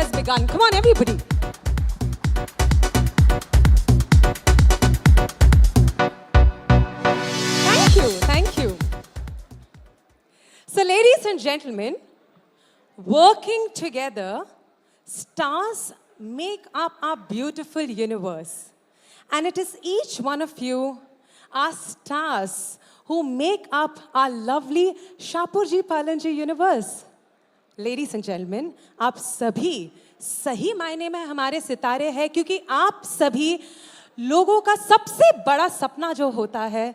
has begun. Come on, everybody. Thank you. So, ladies and gentlemen, working together, stars make up our beautiful universe. And it is each one of you, our stars, who make up our lovely Shapurji Palanji universe. Ladies and gentlemen, आप सभी सही मायने में हमारे सितारे हैं क्योंकि आप सभी लोगों का सबसे बड़ा सपना जो होता है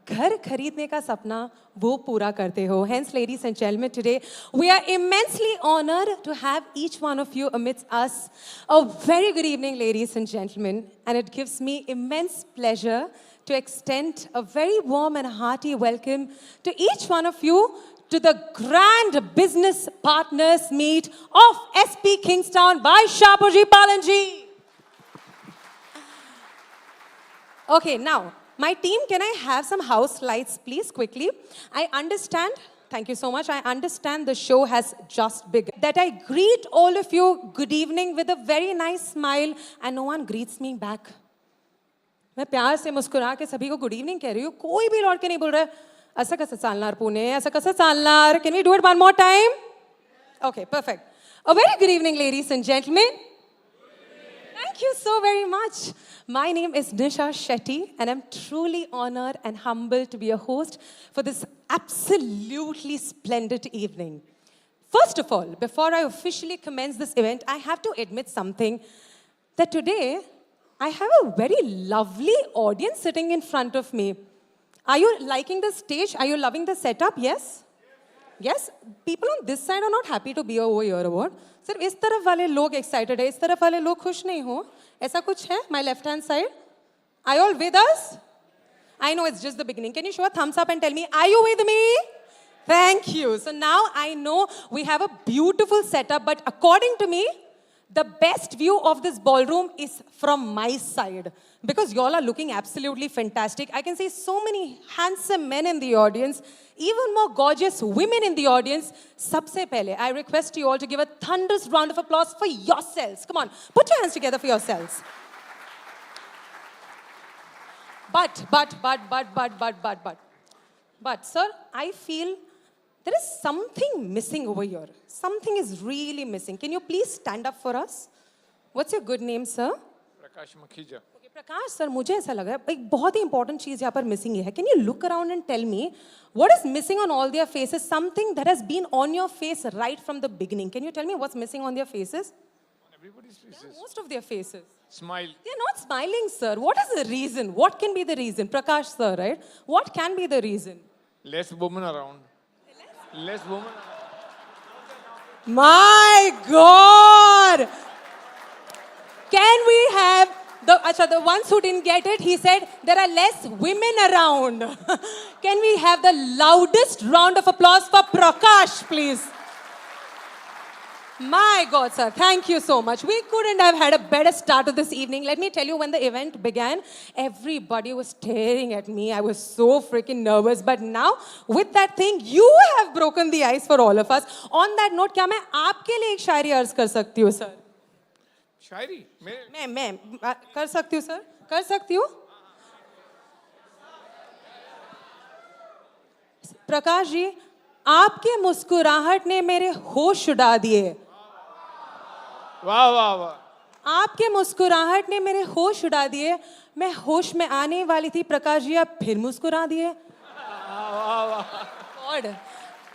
घर खरीदने का सपना वो पूरा करते हो. Hence, ladies and gentlemen, today we are immensely honored to have each one of you amidst us. A very good evening, ladies and gentlemen, and it gives me immense pleasure to extend a very warm and hearty welcome to each one of you to the grand business partners meet of SP Kingstown by Shapurji Palanji. Okay, now, my team, can I have some house lights, please, quickly? I understand, thank you so much, I understand the show has just begun. That I greet all of you good evening with a very nice smile and no one greets me back. मैं प्यार से मुस्कुरा के सभी को good evening कह रही हूँ, कोई भी लौट के नहीं बोल रहा है ऐसा कैसे चालनार पुणे, ऐसा कैसे चालनार. Can we do it one more time? Okay, perfect. A very good evening, ladies and gentlemen. Thank you so very much. My name is Nisha Shetty, and I'm truly honored and humbled to be a host for this absolutely splendid evening. First of all, before I officially commence this event, I have to admit something, that today I have a very lovely audience sitting in front of me. Are you liking the stage? Are you loving the setup? Yes? Yes? People on this side are not happy to be over here. सिर्फ इस तरफ वाले लोग excited है, इस तरफ वाले लोग खुश नहीं हो. ऐसा कुछ है? My left hand side. Are you all with us? I know it's just the beginning. Can you show a thumbs up and tell me, are you with me? Thank you. So now I know we have a beautiful setup, but according to me, the best view of this ballroom is from my side. Because y'all are looking absolutely fantastic. I can see so many handsome men in the audience, even more gorgeous women in the audience. Sabse pehle, I request you all to give a thunderous round of applause for yourselves. Come on, put your hands together for yourselves. But, sir, I feel there is something missing over here. Something is really missing. Can you please stand up for us? What's your good name, sir? Prakash Makhija. Okay, Prakash, sir, मुझे ऐसा लग रहा है एक बहुत ही important चीज़ यहाँ पर missing है. Can you look around and tell me what is missing on all their faces? Something that has been on your face right from the beginning. Can you tell me what's missing on their faces? On everybody's faces. Yeah, most of their faces. Smile. They're not smiling, sir. What is the reason? What can be the reason? Prakash, sir, right? What can be the reason? Less women around. Less women around. My God! Can we have the ones who didn't get it? He said there are less women around. Can we have the loudest round of applause for Prakash, please? My God, sir, thank you so much. We couldn't have had a better start to this evening. Let me tell you, when the event began, everybody was staring at me. I was so freaking nervous. But now, with that thing, you have broken the ice for all of us. On that note, क्या मैं आपके लिए एक शायरी अर्ज कर सकती हूँ, sir? शायरी? मैं कर सकती हूँ, sir? कर सकती हूँ? प्रकाश जी, आपके मुस्कुराहट ने मेरे होश उड़ा दिए. वाह वाह वाह. आपके मुस्कुराहट ने मेरे होश उड़ा दिए. मैं होश में आने वाली थी, प्रकाश जी आप फिर मुस्कुरा दिए. God.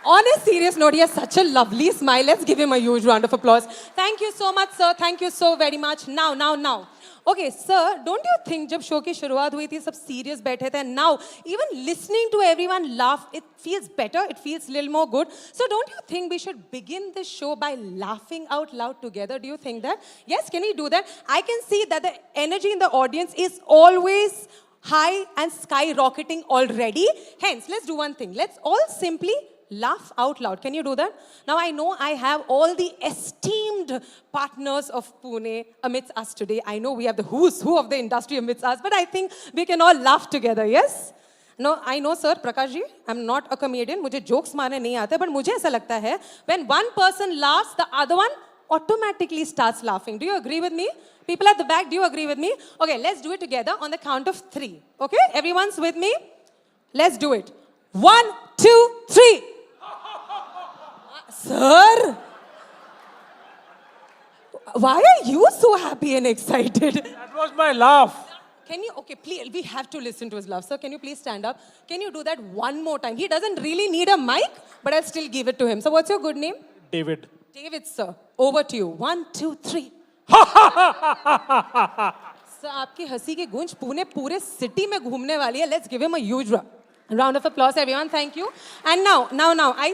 On a serious note, he has such a lovely smile. Let's give him a huge round of applause. Thank you so much, sir. Thank you so very much. Now. Okay, sir, don't you think जब show की शुरुआत हुई थी सब serious बैठे थे, and now even listening to everyone laugh, it feels better, it feels a little more good. So don't you think we should begin this show by laughing out loud together? Do you think that? Yes, can we do that? I can see that the energy in the audience is always high and skyrocketing already. Hence, let's do one thing. Let's all simply laugh out loud. Can you do that? Now, I know I have all the esteemed partners of Pune amidst us today. I know we have the who's who of the industry amidst us, but I think we can all laugh together, yes? No, I know, sir, Prakash ji, I'm not a comedian. मुझे jokes मारने नहीं आते, but मुझे ऐसा लगता है, when one person laughs, the other one automatically starts laughing. Do you agree with me? People at the back, do you agree with me? Okay, let's do it together on the count of 3. Okay, everyone's with me? Let's do it. 1, 2, 3. Sir? Why are you so happy and excited? That was my laugh. Can you, okay, please, we have to listen to his laugh. Sir, can you please stand up? Can you do that one more time? He doesn't really need a mic, but I'll still give it to him. So what's your good name? David. David, sir. Over to you. 1, 2, 3. Sir, आपकी हंसी की गूंज पूरे city में घूमने वाली है. Let's give him a huge round of applause, everyone. Thank you. And now, I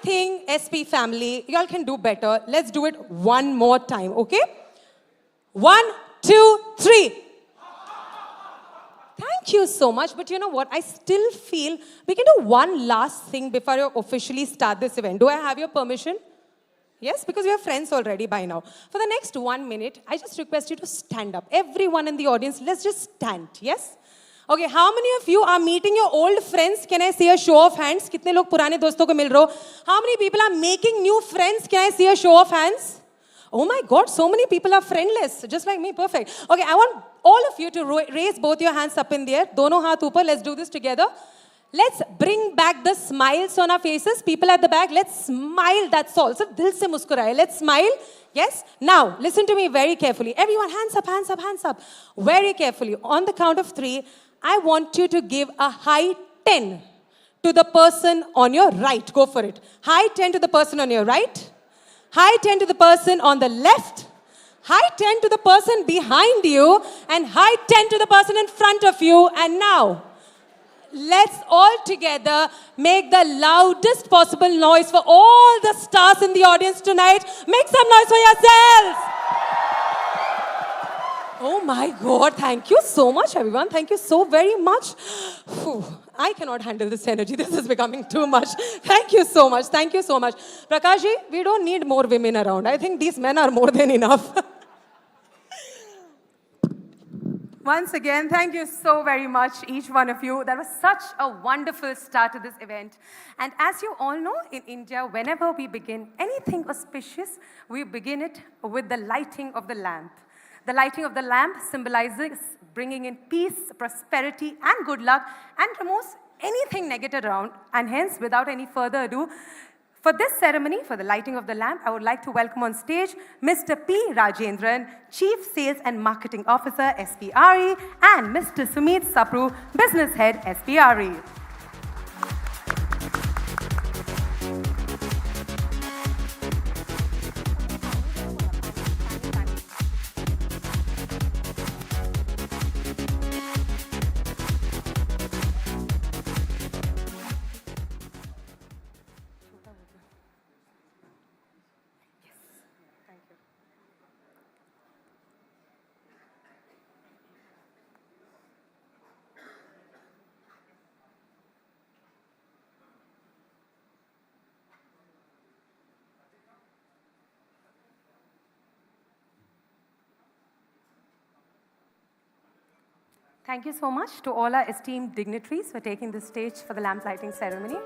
think SP family, y'all can do better. Let's do it one more time, okay? 1, 2, 3. Thank you so much. But you know what? I still feel we can do one last thing before you officially start this event. Do I have your permission? Yes, because we are friends already by now. For the next 1 minute, I just request you to stand up. Everyone in the audience, let's just stand. Yes? Okay, how many of you are meeting your old friends? Can I see a show of hands? कितने लोग पुराने दोस्तों को मिल रहे हो? How many people are making new friends? Can I see a show of hands? Oh my God, so many people are friendless, just like me. Perfect. Okay, I want all of you to raise both your hands up in the air. Dono haath upar. Let's do this together. Let's bring back the smiles on our faces. People at the back, let's smile. That's all. So, dil se muskuraye. Let's smile. Yes? Now, listen to me very carefully. Everyone, hands up, hands up, hands up. Very carefully. On the count of 3, I want you to give a high 10 to the person on your right. Go for it. High 10 to the person on your right. High 10 to the person on the left. High 10 to the person behind you. And high 10 to the person in front of you. And now, let's all together make the loudest possible noise for all the stars in the audience tonight. Make some noise for yourselves. Oh my God, thank you so much, everyone. Thank you so very much. Whew. I cannot handle this energy. This is becoming too much. Thank you so much. Thank you so much. Prakash ji, we don't need more women around. I think these men are more than enough. Once again, thank you so very much, each one of you. That was such a wonderful start to this event. And as you all know, in India, whenever we begin anything auspicious, we begin it with the lighting of the lamp. The lighting of the lamp symbolizes bringing in peace, prosperity, and good luck, and removes anything negative around. And hence, without any further ado, for this ceremony, for the lighting of the lamp, I would like to welcome on stage Mr. P. Rajendran, Chief Sales and Marketing Officer, SPRE, and Mr. Sumit Sapru, Business Head, SPRE. Thank you so much to all our esteemed dignitaries for taking the stage for the lamp lighting ceremony.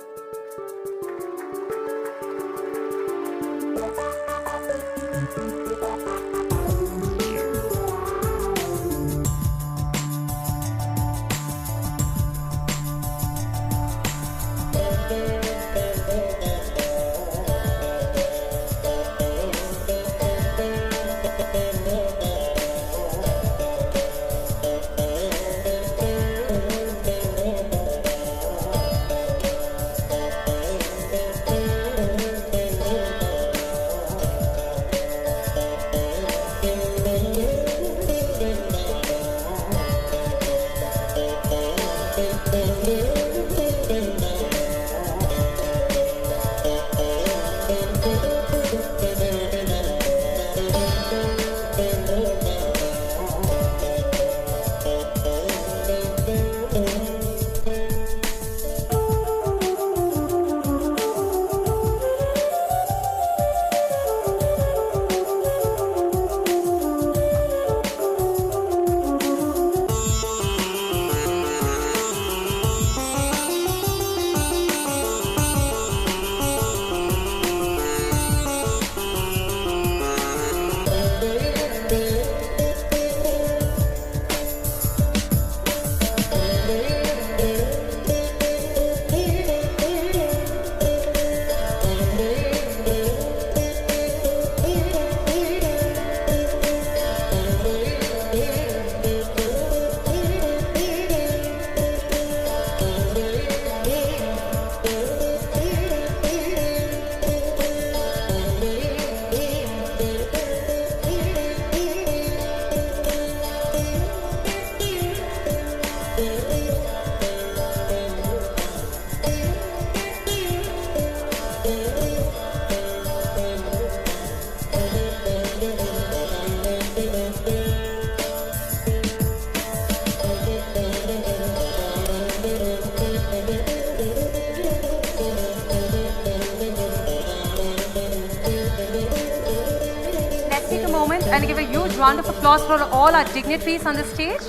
and give a huge round of applause for all our dignitaries on the stage.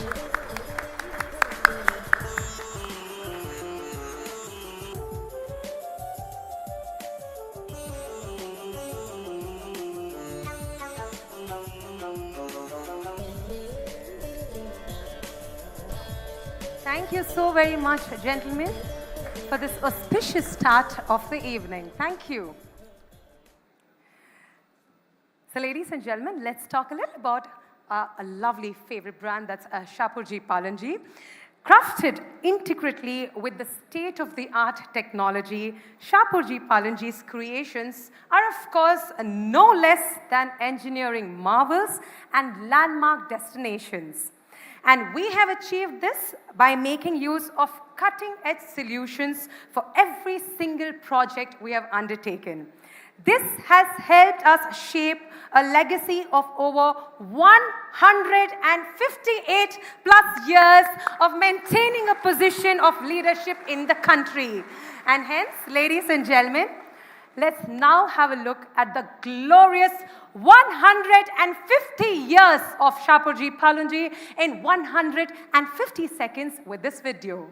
Thank you so very much, gentlemen, for this auspicious start of the evening. Thank you. So, ladies and gentlemen, let's talk a little about a lovely favorite brand, that's Shapoorji Pallonji. Crafted intricately with the state-of-the-art technology, Shapoorji Pallonji's creations are, of course, no less than engineering marvels and landmark destinations. And we have achieved this by making use of cutting-edge solutions for every single project we have undertaken. This has helped us shape a legacy of over 158 plus years of maintaining a position of leadership in the country. And hence, ladies and gentlemen, let's now have a look at the glorious 150 years of Shapoorji Pallonji in 150 seconds with this video.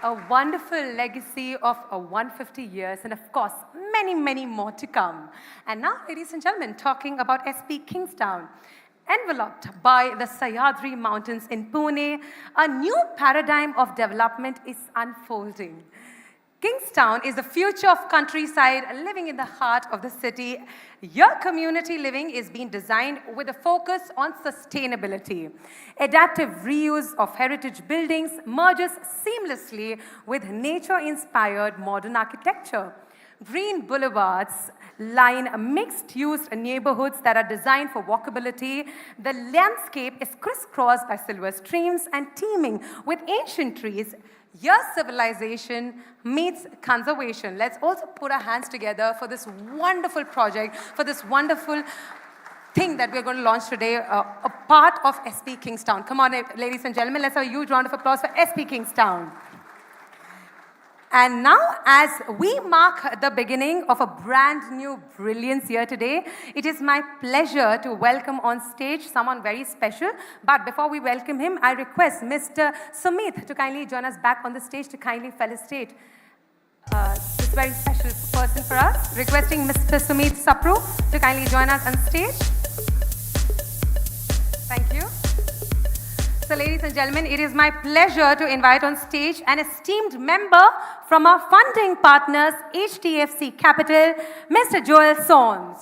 A wonderful legacy of 150 years and, of course, many, many more to come. And now, ladies and gentlemen, talking about SP Kingstown. Enveloped by the Sahyadri Mountains in Pune, a new paradigm of development is unfolding. Kingstown is the future of countryside living in the heart of the city. Your community living is being designed with a focus on sustainability. Adaptive reuse of heritage buildings merges seamlessly with nature-inspired modern architecture. Green boulevards line mixed-use neighborhoods that are designed for walkability. The landscape is crisscrossed by silver streams and teeming with ancient trees. Your civilization meets conservation. Let's also put our hands together for this wonderful project, for this wonderful thing that we're going to launch today, a part of SP Kingstown. Come on, ladies and gentlemen, let's have a huge round of applause for SP Kingstown. And now, as we mark the beginning of a brand new brilliance here today, it is my pleasure to welcome on stage someone very special. But before we welcome him, I request Mr. Sumit to kindly join us back on the stage to kindly felicitate this very special person for us. Requesting Mr. Sumit Sapru to kindly join us on stage. Thank you. So, ladies and gentlemen, it is my pleasure to invite on stage an esteemed member from our funding partners, HDFC Capital, Mr. Joel Sons.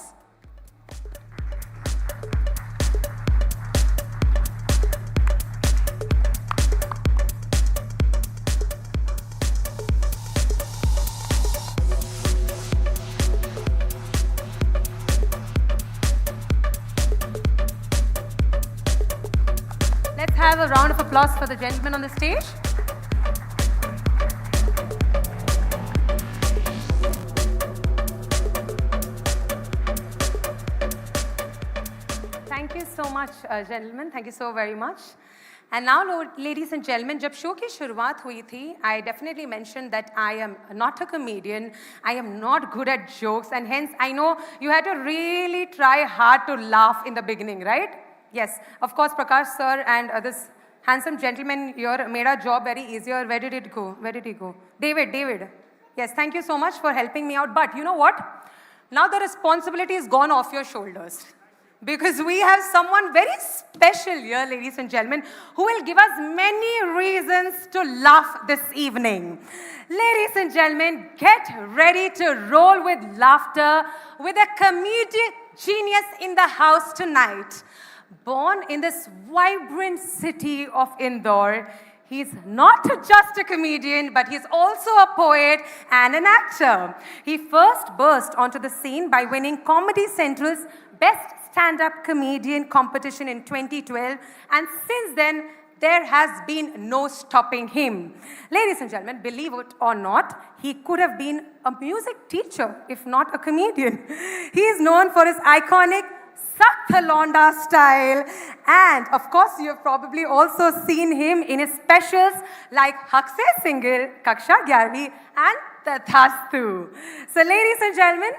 Let's have a round of applause for the gentleman on the stage. Thank you so much, gentlemen. Thank you so very much. And now, ladies and gentlemen, जब show की शुरुआत हुई थी, I definitely mentioned that I am not a comedian, I am not good at jokes, and hence I know you had to really try hard to laugh in the beginning, right? Yes, of course, Prakash sir and this handsome gentleman here made our job very easier. Where did it go? Where did he go? David. Yes, thank you so much for helping me out. But you know what? Now the responsibility is gone off your shoulders. Because we have someone very special here, ladies and gentlemen, who will give us many reasons to laugh this evening. Ladies and gentlemen, get ready to roll with laughter with a comedic genius in the house tonight. Born in this vibrant city of Indore, he's not just a comedian, but he's also a poet and an actor. He first burst onto the scene by winning Comedy Central's Best Stand-Up Comedian competition in 2012, and since then, there has been no stopping him. Ladies and gentlemen, believe it or not, he could have been a music teacher, if not a comedian. He is known for his iconic Sakthalonda style, and of course you have probably also seen him in his specials like Hakse Single, Kaksha 11 and Tathastu. So ladies and gentlemen,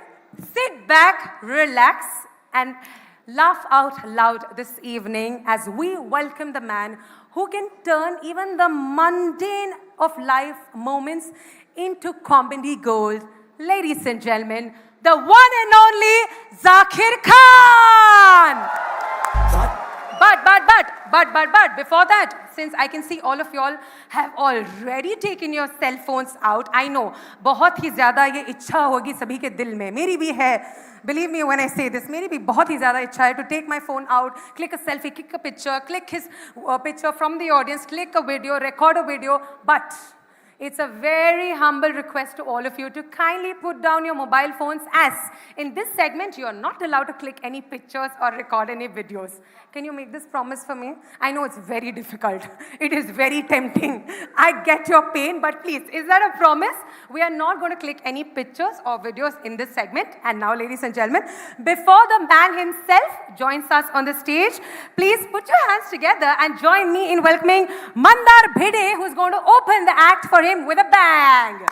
sit back, relax and laugh out loud this evening as we welcome the man who can turn even the mundane of life moments into comedy gold. Ladies and gentlemen, the one and only Zakir Khan. But before that, since I can see all of y'all have already taken your cell phones out, I know बहुत ही ज़्यादा ये इच्छा होगी सभी के दिल में, मेरी भी है. Believe me when I say this, मेरी भी बहुत ही ज़्यादा इच्छा है to take my phone out, click a selfie, click a picture, click his picture from the audience, click a video, record a video, but it's a very humble request to all of you to kindly put down your mobile phones, as in this segment you are not allowed to click any pictures or record any videos. Can you make this promise for me? I know it's very difficult. It is very tempting. I get your pain, but please, is that a promise? We are not going to click any pictures or videos in this segment. And now, ladies and gentlemen, before the man himself joins us on the stage, please put your hands together and join me in welcoming Mandar Bhide, who's going to open the act for him with a bang.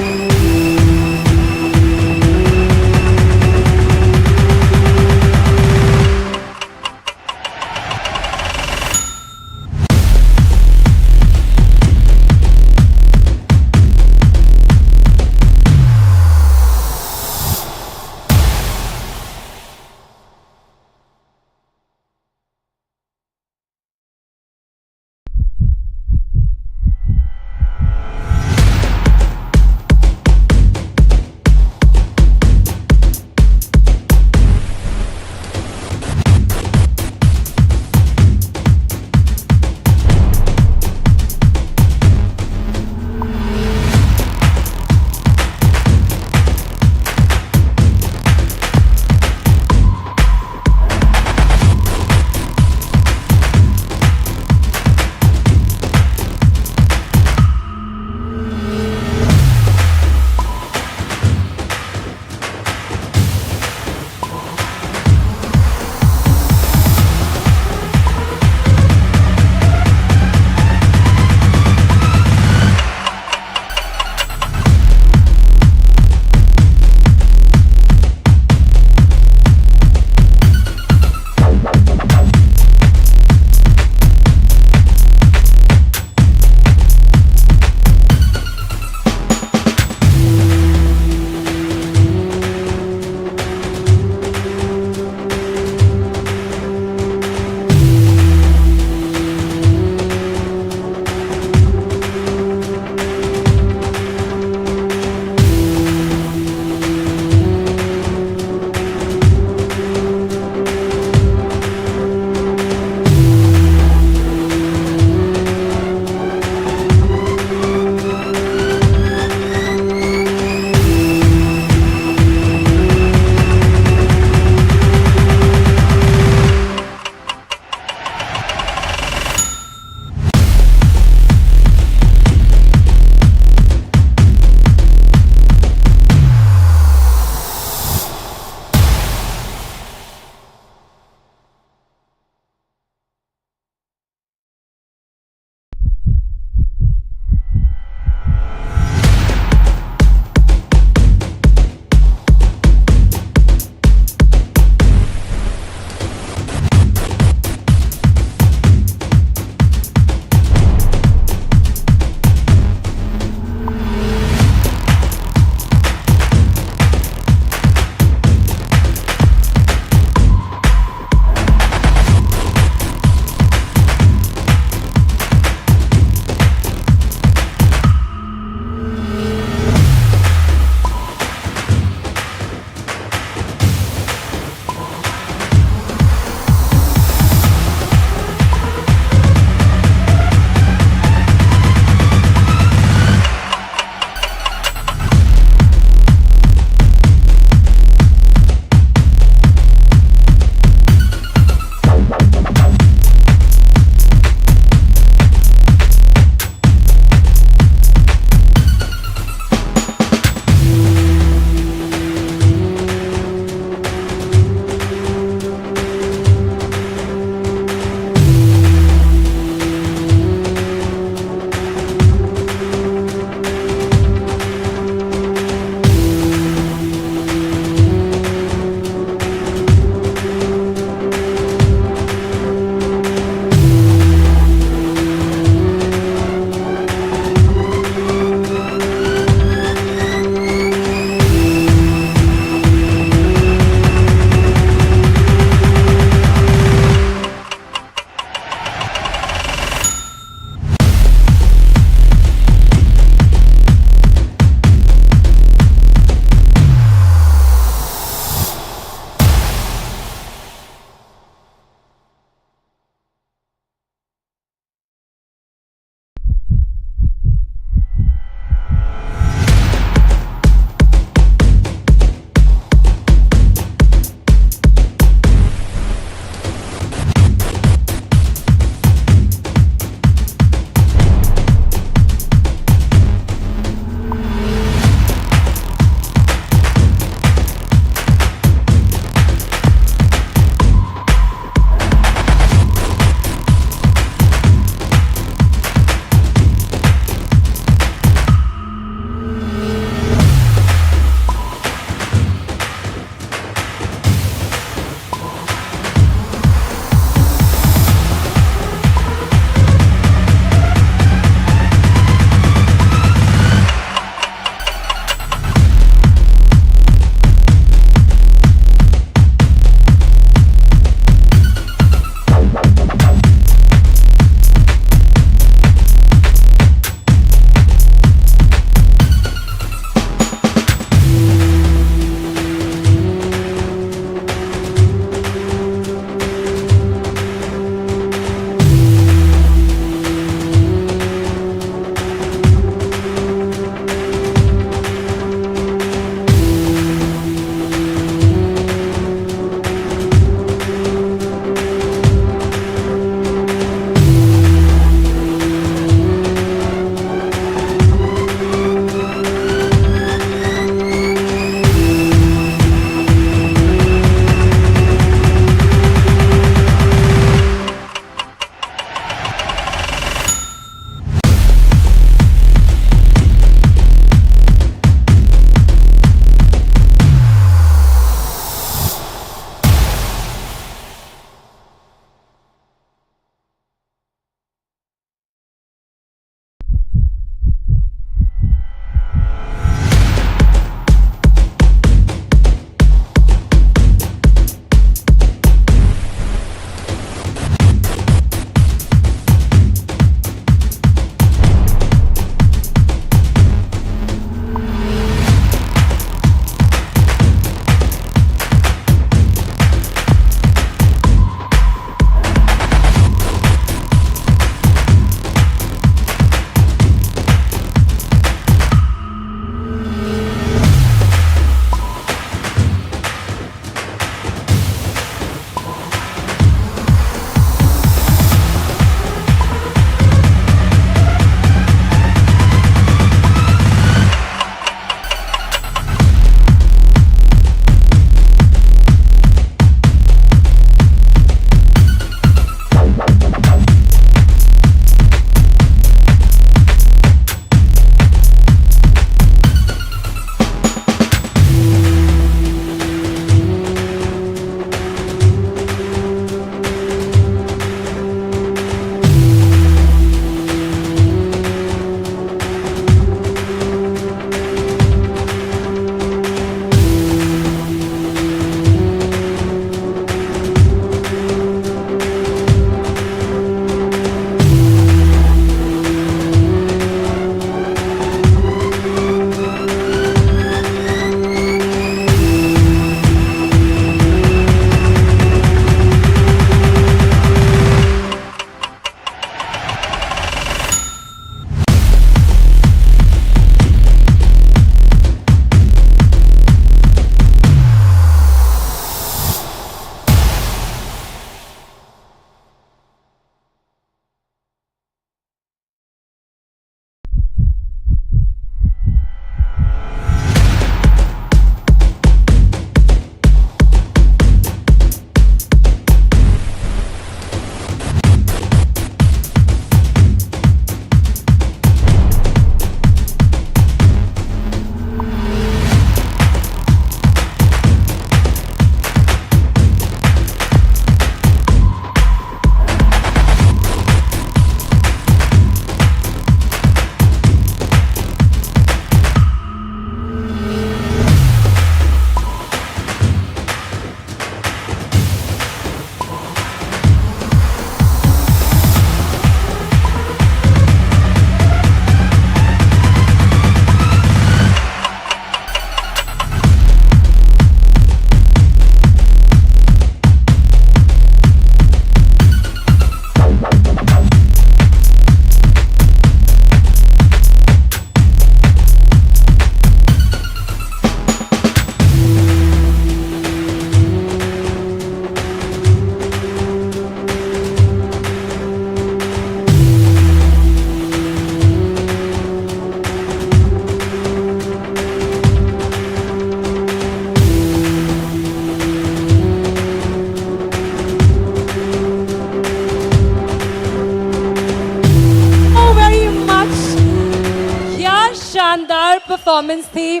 Performance थी.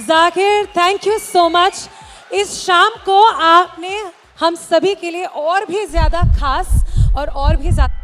Zakir, thank you so much. इस शाम को आपने हम सभी के लिए और भी ज़्यादा खास और भी ज़्यादा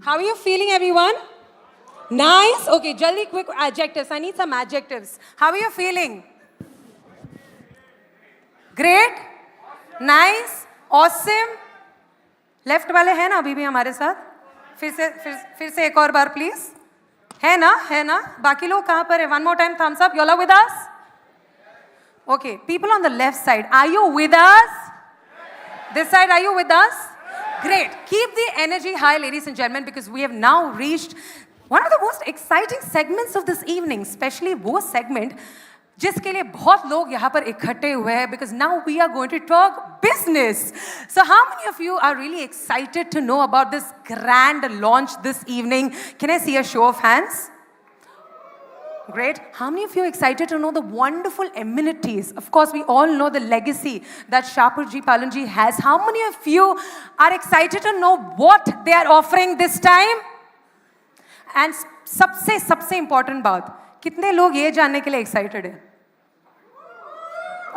How are you feeling, everyone? Nice. Okay, jaldi quick adjectives. I need some adjectives. How are you feeling? Great. Nice. Awesome. Left वाले हैं ना अभी भी हमारे साथ? फिर से एक और बार please. है ना? बाकी लोग कहाँ पर है? One more time, thumbs up. You all are with us? Okay, people on the left side, are you with us? This side, are you with us? Great. Keep the energy high, ladies and gentlemen, because we have now reached one of the most exciting segments of this evening, especially वो segment जिसके लिए बहुत लोग यहाँ पर इकट्ठे हुए हैं, because now we are going to talk business. So how many of you are really excited to know about this grand launch this evening? Can I see a show of hands? Great. How many of you are excited to know the wonderful amenities? Of course, we all know the legacy that Shapurji Palanji has. How many of you are excited to know what they are offering this time? And सबसे important बात, कितने लोग ये जानने के लिए excited हैं?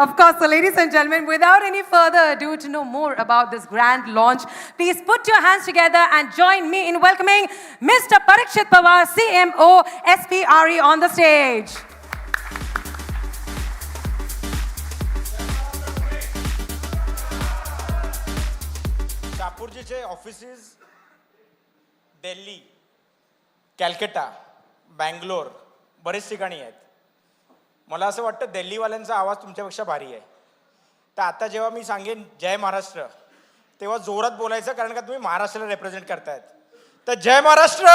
Of course, so ladies and gentlemen, without any further ado to know more about this grand launch, please put your hands together and join me in welcoming Mr. Parikshit Pawar, CMO, SPRE on the stage. शापूरजीचे offices Delhi, Calcutta, Bangalore बरेच ठिकाणी आहेत. मला असं वाटतं दिल्लीवाल्यांचा आवाज तुमच्यापेक्षा भारी आहे. तर आता जेव्हा मी सांगेन जय महाराष्ट्र तेव्हा जोरात बोलायचं, कारण का तुम्ही महाराष्ट्राला रिप्रेझेंट करतायत. तर जय महाराष्ट्र.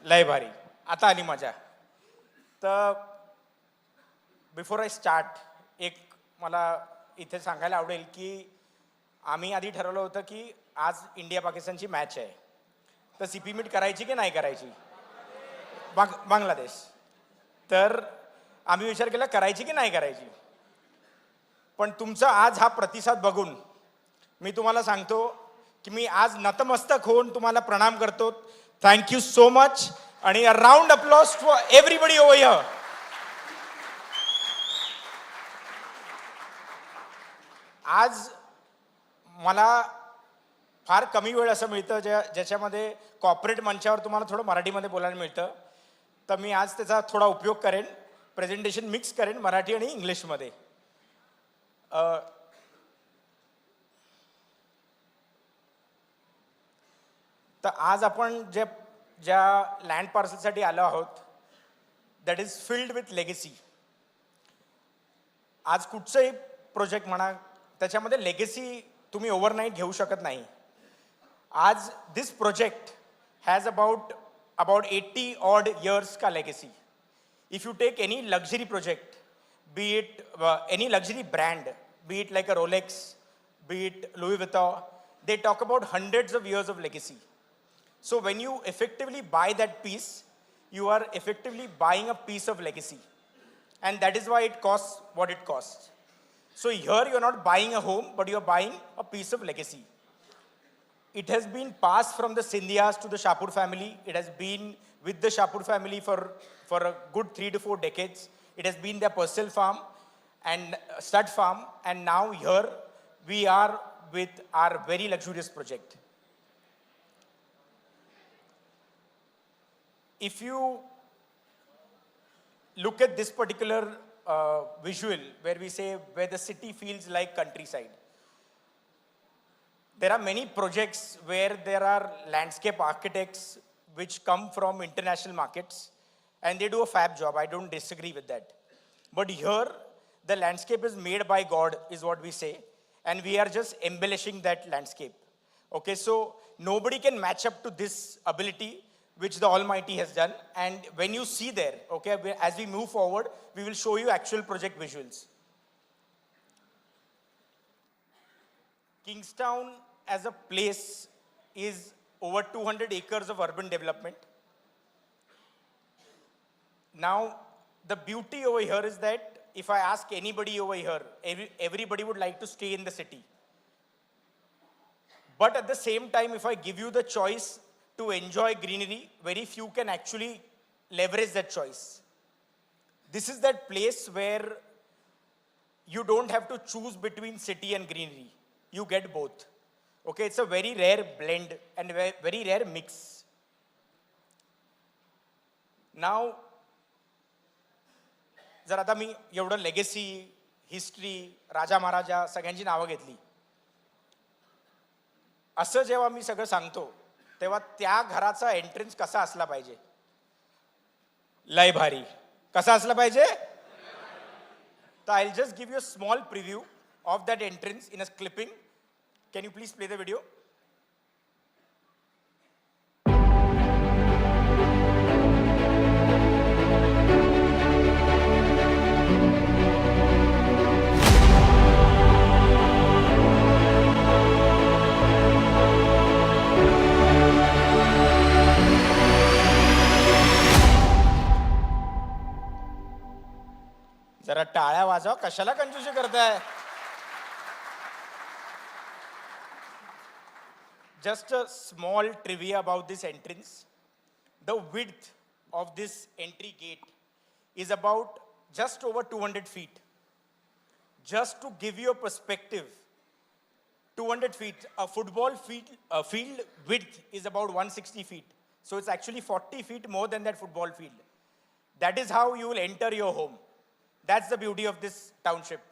लय भारी. आता आली मजा. तर बिफोर आय स्टार्ट एक मला इथे सांगायला आवडेल की आम्ही आधी ठरवलं होतं की आज इंडिया पाकिस्तानची मॅच आहे, तर सीपी मीट करायची की नाही करायची. बांगलादेश. तर आम्ही विचार केला करायची की नाही करायची. पण तुमचा आज हा प्रतिसाद बघून मी तुम्हाला सांगतो की मी आज नतमस्तक होऊन तुम्हाला प्रणाम करतो. Thank you so much. आणि a round applause for everybody over here. आज मला फार कमी वेळ असं मिळतं ज्याच्यामध्ये कॉर्पोरेट मंचावर तुम्हाला थोडं मराठीमध्ये बोलायला मिळतं. तर मी आज त्याचा थोडा उपयोग करेन. प्रेझेंटेशन मिक्स करेन मराठी आणि इंग्लिशमध्ये. तर आज आपण ज्या लँड पार्सलसाठी आलो आहोत that is filled with legacy. आज कुठचंही प्रोजेक्ट म्हणा त्याच्यामध्ये लेगेसी तुम्ही ओव्हरनाईट घेऊ शकत नाही. आज this project has about 80 odd years का legacy. If you take any luxury project, be it any luxury brand, be it like a Rolex, be it Louis Vuitton, they talk about hundreds of years of legacy. So when you effectively buy that piece, you are effectively buying a piece of legacy. And that is why it costs what it costs. So here you're not buying a home, but you're buying a piece of legacy. It has been passed from the Scindias to the Shapur family. It has been with the Shapur family for a good 3 to 4 decades. It has been their personal farm and stud farm. And now here we are with our very luxurious project. If you look at this particular visual where we say where the city feels like countryside, there are many projects where there are landscape architects which come from international markets and they do a fab job. I don't disagree with that. But here the landscape is made by God, is what we say, and we are just embellishing that landscape. Okay, so nobody can match up to this ability which the Almighty has done. And when you see there, okay, as we move forward, we will show you actual project visuals. Kingstown as a place is over 200 acres of urban development. Now, the beauty over here is that if I ask anybody over here, everybody would like to stay in the city. But at the same time, if I give you the choice to enjoy greenery, very few can actually leverage that choice. This is that place where you don't have to choose between city and greenery. You get both. Okay, it's a very rare blend and very rare mix. Now, जर आता मी एवढं legacy history राजा महाराजा सगळ्यांची नावं घेतली असं जेव्हा मी सगळं सांगतो तेव्हा त्या घराचा एंट्रन्स कसा असला पाहिजे लय भारी कसा असला पाहिजे तर I will just give you a small preview of that entrance in a clipping can you please play the video जरा टाळ्या वाजवा कशाला कंजूसी करताय just a small trivia about this entrance. The width of this entry gate is about just over 200 feet. Just to give you a perspective, 200 feet, a football field width is about 160 feet. So it's actually 40 feet more than that football field. That is how you will enter your home. That's the beauty of this township.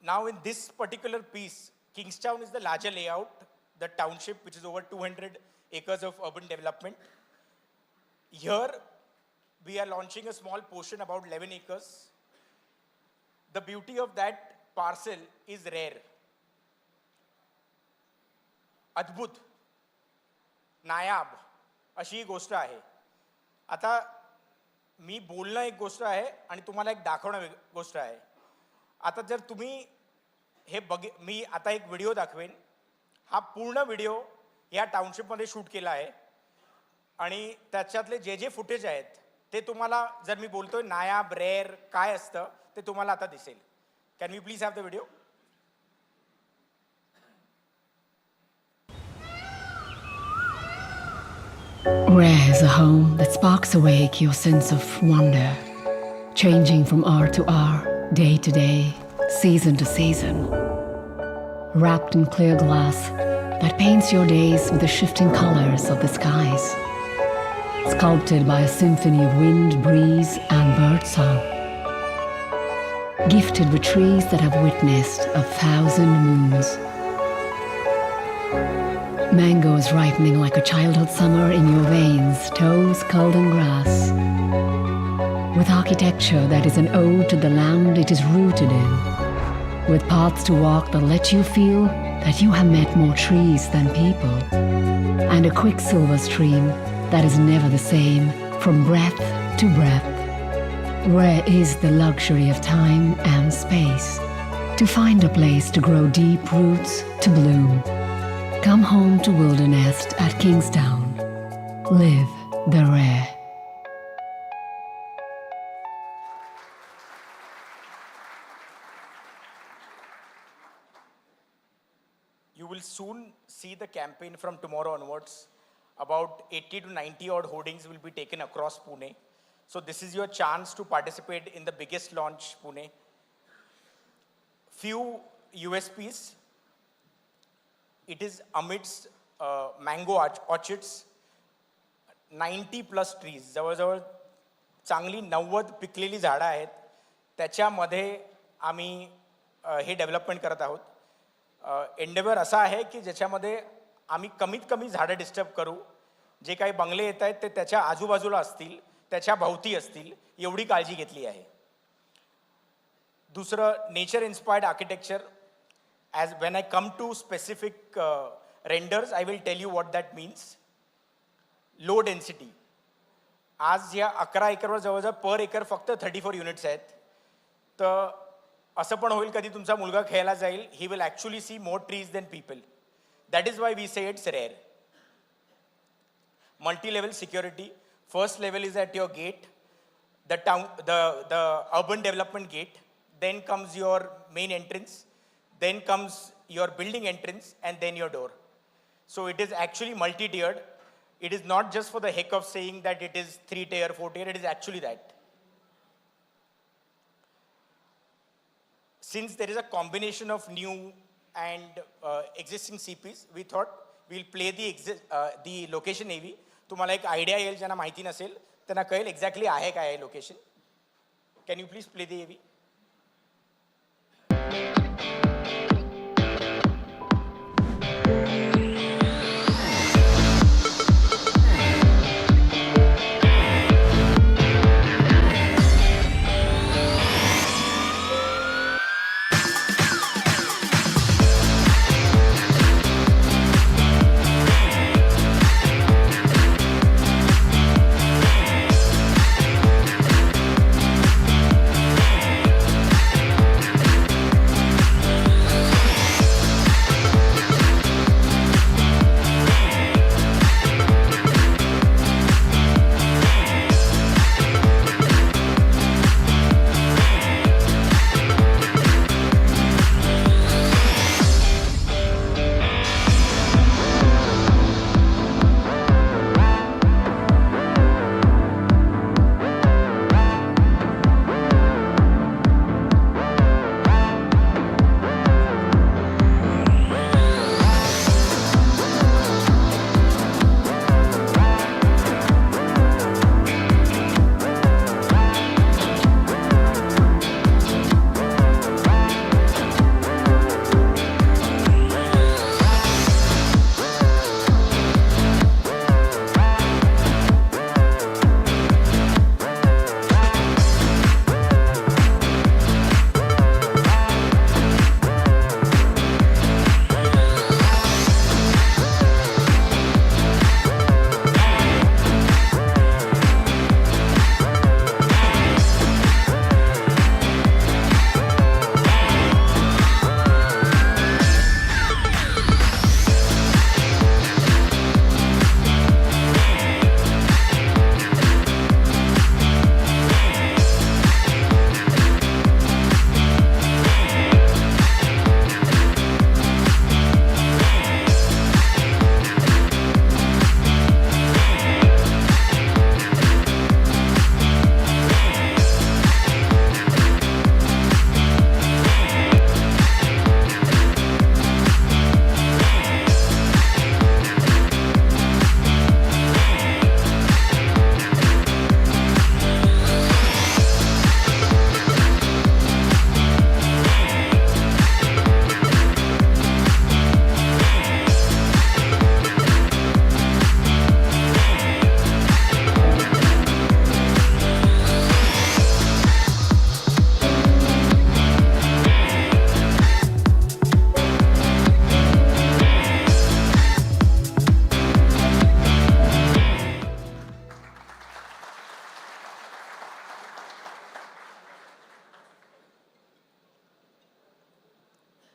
Now in this particular piece, Kingstown is the larger layout, the township which is over 200 acres of urban development. Here we are launching a small portion about 11 acres. The beauty of that parcel is rare. अद्भुत, नायाब अशी ही गोष्ट आहे. आता मी बोलणं एक गोष्ट आहे आणि तुम्हाला एक दाखवणं गोष्ट आहे. आता जर तुम्ही हे मी आता एक व्हिडिओ दाखवेन. हा पूर्ण व्हिडिओ या टाउनशिपमध्ये शूट केला आहे आणि त्याच्यातले जे जे फुटेज आहेत ते तुम्हाला जर मी बोलतोय नायाब रेअर काय असतं ते तुम्हाला आता दिसेल. Can we please have the video. Rare is a home that sparks awake your sense of wonder, changing from hour to hour, day to day, season to season. Wrapped in clear glass that paints your days with the shifting colors of the skies. Sculpted by a symphony of wind, breeze, and birdsong. Gifted with trees that have witnessed 1,000 moons. Mangoes ripening like a childhood summer in your veins, toes curled in grass. With architecture that is an ode to the land it is rooted in. With paths to walk that let you feel that you have met more trees than people. And a quicksilver stream that is never the same from breath to breath. Rare is the luxury of time and space to find a place to grow deep roots to bloom. Come home to Wilderness at Kingstown. Live the rare. You will soon see the campaign from tomorrow onwards. About 80 to 90 odd hoardings will be taken across Pune. So this is your chance to participate in the biggest launch Pune. Few USPs. It is amidst mango orchards, 90 plus trees. जवळजवळ चांगली 90 पिकलेली झाडं आहेत. त्याच्यामध्ये आम्ही हे development करत आहोत. Endeavour असा आहे की ज्याच्यामध्ये आम्ही कमीत कमी झाडं डिस्टर्ब करू. जे काही बंगले येत आहेत ते त्याच्या आजूबाजूला असतील त्याच्या भोवती असतील एवढी काळजी घेतली आहे. दुसरं nature inspired architecture. As when I come to specific renders I will tell you what that means. Low density. आज या 11 एकरवर जवळजवळ पर एकर फक्त 34 युनिट्स आहेत. तर असं पण होईल कधी तुमचा मुलगा खेळायला जाईल, he will actually see more trees than people. That is why we say it's rare. Multi-level security. First level is at your gate, the urban development gate. Then comes your main entrance. Then comes your building entrance, and then your door. So it is actually multi-tiered. It is not just for the heck of saying that it is 3-tier, 4-tier. It is actually that. Since there is a combination of new and existing CPs, we thought we'll play the location AV. तुम्हाला एक idea येईल, ज्यांना माहिती नसेल त्यांना कळेल exactly आहे काय आहे location. Can you please play the AV.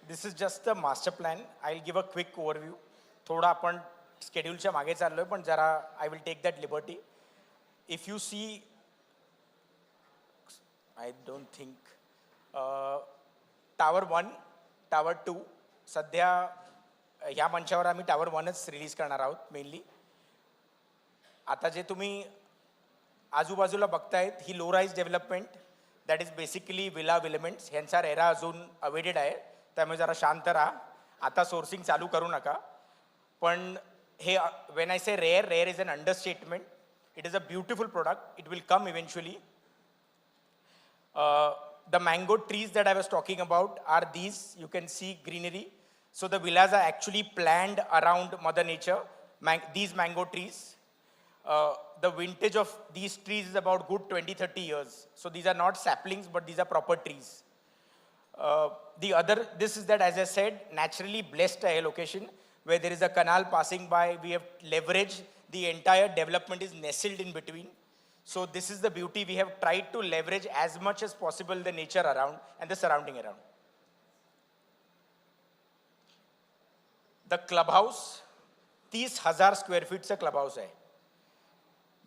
This is just the master plan. I will give a quick overview. थोडं आपण स्केड्यूलच्या मागे चाललो आहे, पण जरा I will take that liberty. If you see, I don't think tower 1, tower 2 सध्या ह्या मंचावर आम्ही टावर 1च रिलीज करणार आहोत मेनली. आता जे तुम्ही आजूबाजूला बघतायत ही low rise development, that is basically villa villaments. ह्यांचा रेरा अजून अवेडेड आहे, त्यामुळे जरा शांत राहा. आता सोर्सिंग चालू करू नका. पण हे when I say rare, rare is an understatement. It is a beautiful product. It will come eventually. The mango trees that I was talking about are these. You can see greenery. So the villas are actually planned around Mother Nature. These mango trees. The vintage of these trees is about good 20-30 years. So these are not saplings, but these are proper trees. This is that, as I said, naturally blessed location where there is a canal passing by. We have leveraged the entire development is nestled in between. So this is the beauty. We have tried to leverage as much as possible the nature around and the surrounding around. The clubhouse, 30,000 square फीटचं क्लबहाऊस आहे.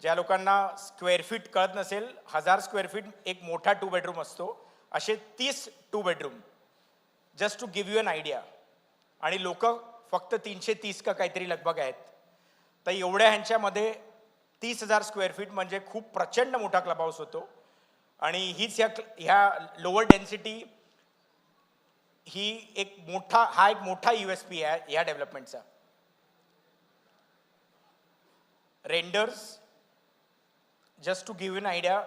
ज्या लोकांना square feet कळत नसेल, 1000 square feet एक मोठा 2 bedroom असतो, असे 30 2 bedroom, just to give you an idea. आणि लोक फक्त 330 का काहीतरी लगभग आहेत. तर एवढ्या ह्यांच्यामध्ये 30,000 स्क्वेअर फीट म्हणजे खूप प्रचंड मोठा क्लबहाऊस होतो. आणि हीच ह्या लोअर डेन्सिटी ही एक मोठा USP आहे या डेव्हलपमेंटचा. Renders, just to give you an idea,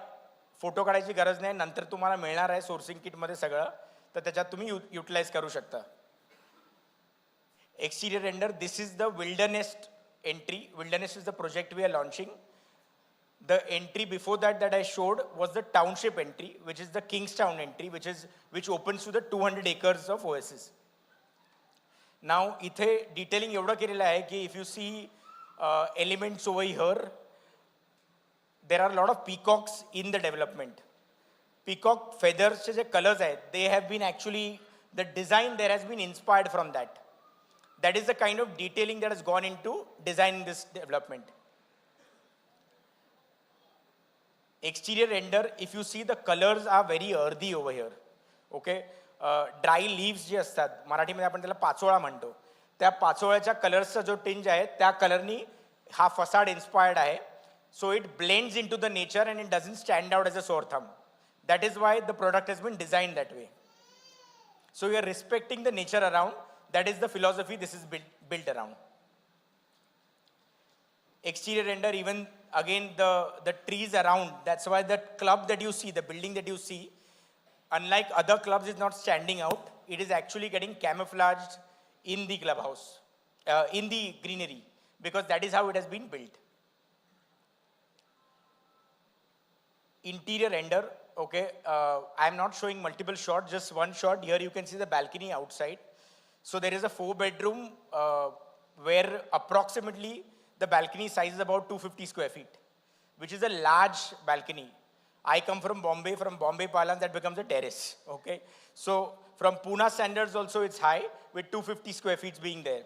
photo काढायची गरज नाही, नंतर तुम्हाला मिळणार आहे सोर्सिंग किटमध्ये सगळं, तर त्याच्यात तुम्ही युटिलाइज करू शकता. Exterior render, this is the wilderness entry. Wilderness is the project we are launching. The entry before that I showed was the township entry, which is the Kingstown entry, which opens to the 200 acres of oasis. Now, इथे detailing एवढं केलेलं आहे की if you see elements over here, there are a lot of peacocks in the development. Peacock feathers चे जे colors आहेत, they have been actually, the design there has been inspired from that. That is the kind of detailing that has gone into designing this development. Exterior render, if you see, the colors are very earthy over here. Okay, dry leaves जे असतात, मराठीमध्ये आपण त्याला पाचोळा म्हणतो, त्या पाचोळ्याच्या कलर्सचा जो tinge आहे त्या कलरनी हा फसाड इन्स्पायर्ड आहे. So it blends into the nature and it doesn't stand out as a sore thumb. That is why the product has been designed that way. So we are respecting the nature around. That is the philosophy this is built around. Exterior render, even again the trees around, that's why the club that you see, the building that you see, unlike other clubs, is not standing out. It is actually getting camouflaged in the clubhouse, in the greenery, because that is how it has been built. Interior render, okay, I am not showing multiple shots, just one shot. Here you can see the balcony outside. So there is a 4-bedroom where approximately the balcony size is about 250 square feet, which is a large balcony. I come from Bombay parlance, that becomes a terrace, okay? So from Pune standards also it's high, with 250 square feet being there.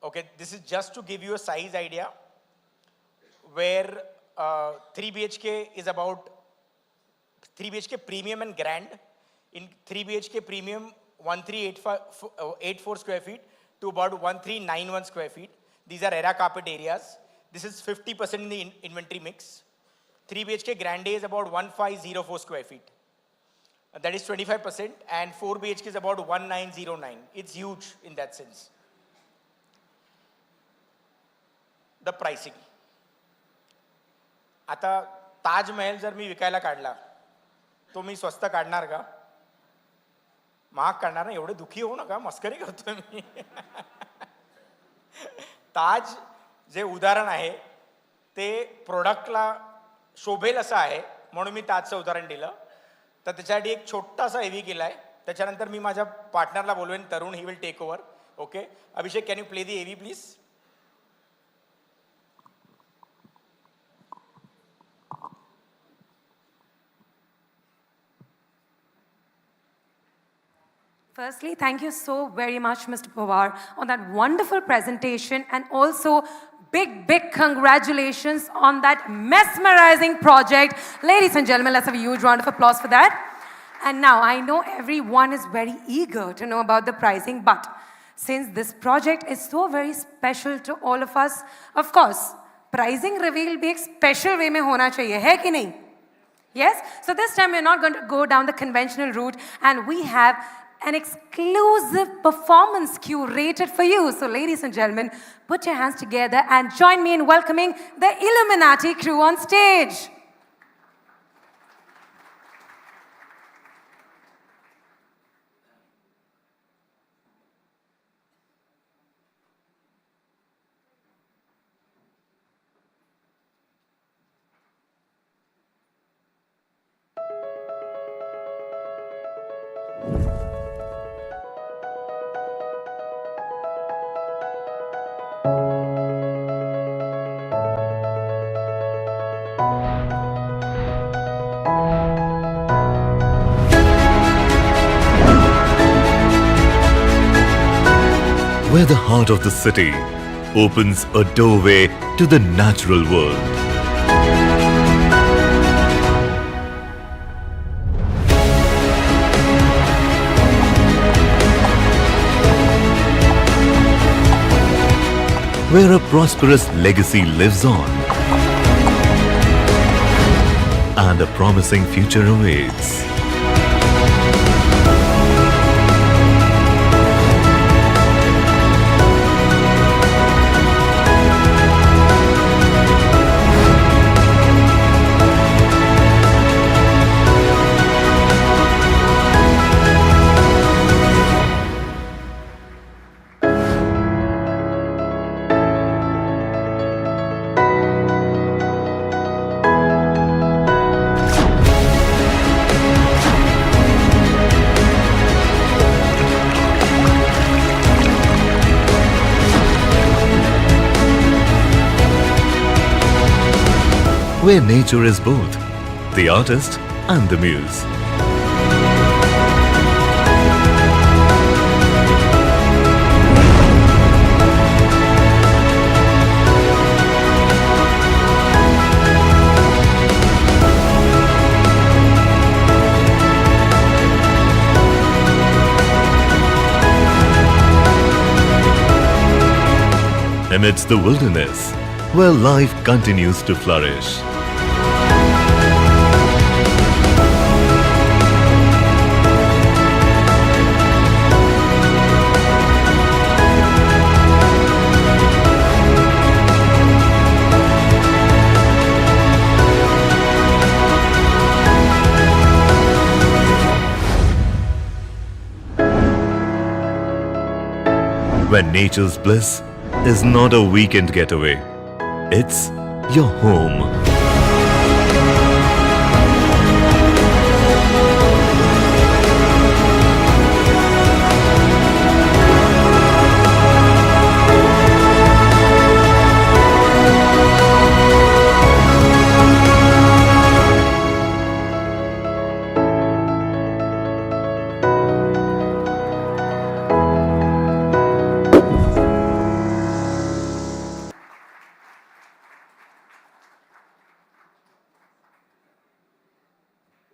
Okay, this is just to give you a size idea, where 3 BHK is about 3 BHK premium and grand. In 3 BHK premium, 1384 square feet to about 1391 square feet. These are era carpet areas. This is 50% in the inventory mix. 3 BHK grande is about 1504 square feet. That is 25%, and 4 BHK is about 1909. It's huge in that sense. The pricing. आता ताज महल जर मी विकायला काढला, तो मी स्वस्त काढणार का? महाग काढणार ना? एवढे दुखी होऊ नका, मस्करी करतोय मी. ताज जे उदाहरण आहे ते प्रोडक्टला शोभेल असं आहे, म्हणून मी ताजचं उदाहरण दिलं. तर त्याच्यासाठी एक छोटासा एव्ही केलाय. त्याच्यानंतर मी माझ्या पार्टनरला बोलवेन, Tarun, he will take over. Okay, Abhishek, can you play the AV please? Firstly, thank you so very much, Mr. Pawar, on that wonderful presentation, and also big congratulations on that mesmerizing project. Ladies and gentlemen, let's have a huge round of applause for that. And now, I know everyone is very eager to know about the pricing, but since this project is so very special to all of us, of course, pricing reveal bhi ek special way mein hona chahiye, hai ki nahi? Yes? So this time we're not going to go down the conventional route, and we have an exclusive performance curated for you. So ladies and gentlemen, put your hands together and join me in welcoming the Illuminati crew on stage. where the heart of the city opens a doorway to the natural world. Where a prosperous legacy lives on and a promising future awaits. Where nature is both the artist and the muse. Amidst the wilderness, where life continues to flourish. When nature's bliss is not a weekend getaway, it's your home.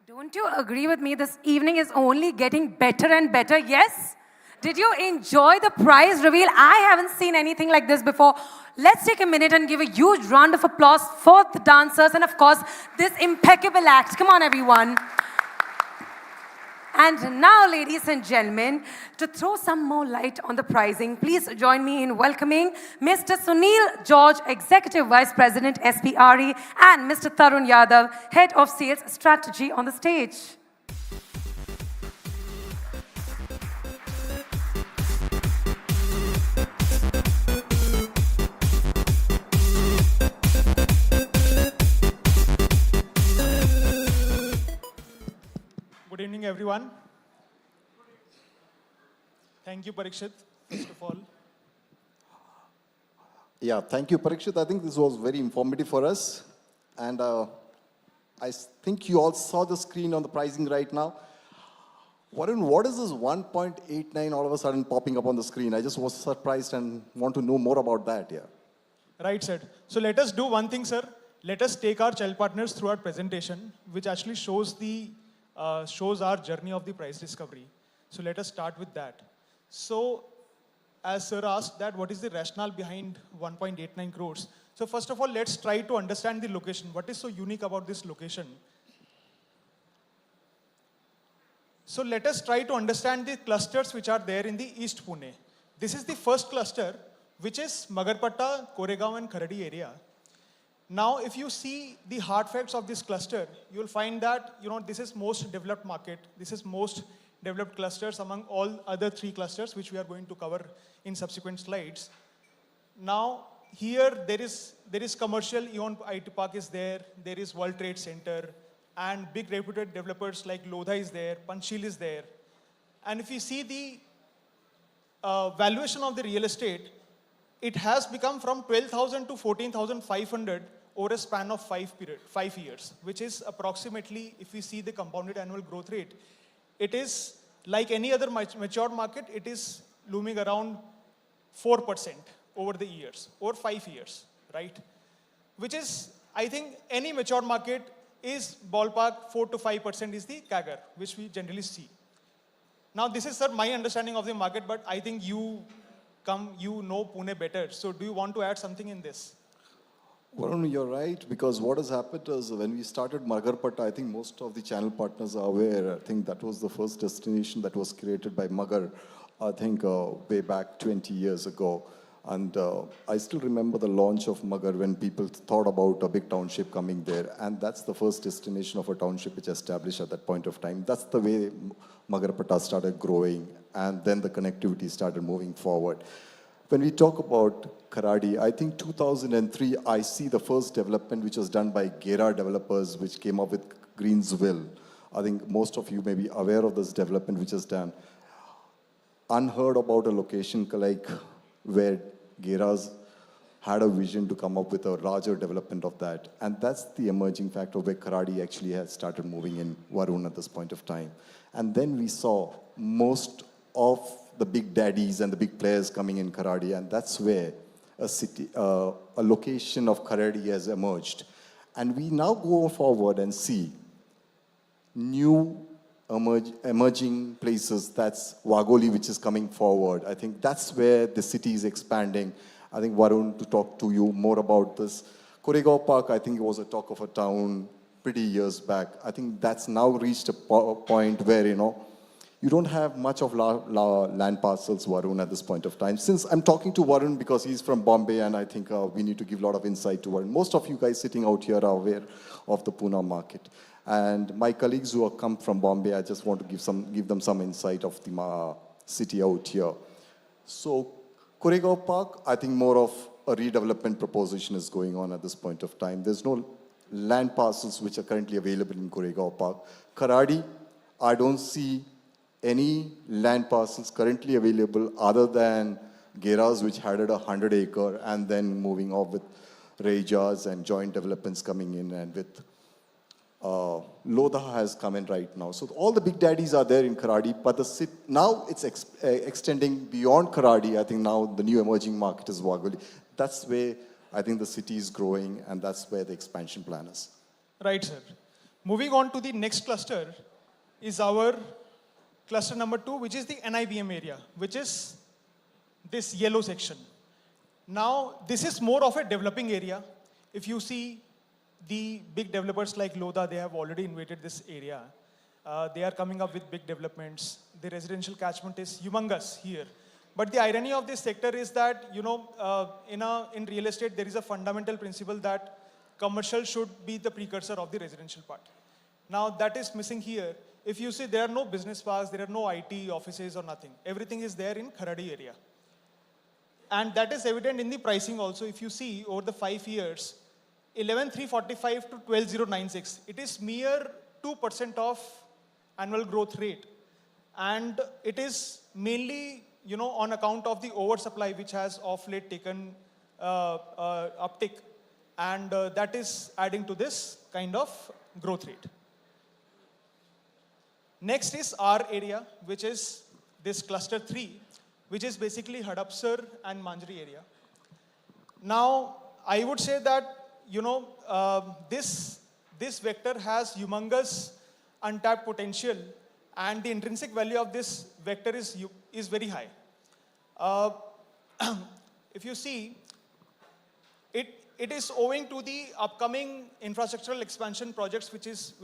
Don't you agree with me? This evening is only getting better and better, yes? Did you enjoy the prize reveal? I haven't seen anything like this before. Let's take a minute and give a huge round of applause for the dancers and, of course, this impeccable act. Come on, everyone. And now, ladies and gentlemen, to throw some more light on the prizing, please join me in welcoming Mr. Sunil George, Executive Vice President, SPRE, and Mr. Tarun Yadav, Head of Sales Strategy, on the stage. Good evening, everyone. Thank you, Parikshit, first of all. Yeah, thank you, Parikshit. I think this was very informative for us. And I think you all saw the screen on the pricing right now. Varun, what is this 1.89 all of a sudden popping up on the screen? I just was surprised and want to know more about that, yeah. Right, sir. So let us do one thing, sir. Let us take our child partners through our presentation, which actually shows our journey of the prize discovery. So let us start with that. So, as sir asked that what is the rationale behind 1.89 crores? So first of all, let's try to understand the location. What is so unique about this location? So let us try to understand the clusters which are there in the East Pune. This is the first cluster, which is Magarpatta, Koregaon and Kharadi area. Now, if you see the hard facts of this cluster, you will find that this is most developed market. This is most developed clusters among all other three clusters, which we are going to cover in subsequent slides. Now, here there is commercial, Eon IT Park is there is World Trade Center, and big reputed developers like Lodha is there, Panchsheel is there. And if you see the valuation of the real estate, it has become from 12,000 to 14,500 over a span of 5 years, which is approximately, if we see the compounded annual growth rate, it is like any other mature market, it is looming around 4% over the years, or 5 years, right? Which is, I think, any mature market is ballpark 4 to 5% is the CAGR, which we generally see. Now, this is, sir, my understanding of the market, but I think you know Pune better. So do you want to add something in this? Varun, you're right, because what has happened is when we started Magarpatta, I think most of the channel partners are aware. I think that was the first destination that was created by Magar, I think way back 20 years ago. And I still remember the launch of Magar when people thought about a big township coming there. And that's the first destination of a township which established at that point of time. That's the way Magarpatta started growing. And then the connectivity started moving forward. When we talk about Kharadi, I think 2003, I see the first development which was done by Gera developers, which came up with Greensville. I think most of you may be aware of this development which is done. Unheard about a location like where Gera's had a vision to come up with a larger development of that. And that's the emerging factor where Kharadi actually has started moving in Varun at this point of time. And then we saw most of the big daddies and the big players coming in Kharadi, and that's where a location of Kharadi has emerged. And we now go forward and see new emerging places. That's Wagoli, which is coming forward. I think that's where the city is expanding. I think Varun, to talk to you more about this. Koregaon Park, I think it was a talk of a town pretty years back. I think that's now reached a point where, you don't have much of land parcels, Varun, at this point of time. Since I'm talking to Varun because he's from Bombay, and I think we need to give a lot of insight to Varun. Most of you guys sitting out here are aware of the Pune market. And my colleagues who have come from Bombay, I just want to give them some insight of the city out here. So Koregaon Park, I think more of a redevelopment proposition is going on at this point of time. There's no land parcels which are currently available in Koregaon Park. Kharadi, I don't see any land parcels currently available other than Gera's, which had a 100-acre, and then moving off with Rejas and joint developments coming in, and with Lodha has come in right now. So all the big daddies are there in Kharadi, but now it's extending beyond Kharadi. I think now the new emerging market is Wagoli. That's where I think the city is growing, and that's where the expansion plan is. Right, sir. Moving on to the next cluster is our cluster number 2, which is the NIBM area, which is this yellow section. Now, this is more of a developing area. If you see the big developers like Lodha, they have already invaded this area. They are coming up with big developments. The residential catchment is humongous here. But the irony of this sector is that, in real estate, there is a fundamental principle that commercial should be the precursor of the residential part. Now, that is missing here. If you see, there are no business parks, there are no IT offices or nothing. Everything is there in Kharadi area. And that is evident in the pricing also. If you see, over the 5 years, 11,345 to 12,096, it is mere 2% of annual growth rate. And it is mainly, on account of the oversupply, which has of late taken uptick. And that is adding to this kind of growth rate. Next is our area, which is this cluster 3, which is basically Hadapsar and Manjri area. Now, I would say that, this vector has humongous untapped potential, and the intrinsic value of this vector is very high. If you see, it is owing to the upcoming infrastructural expansion projects, which is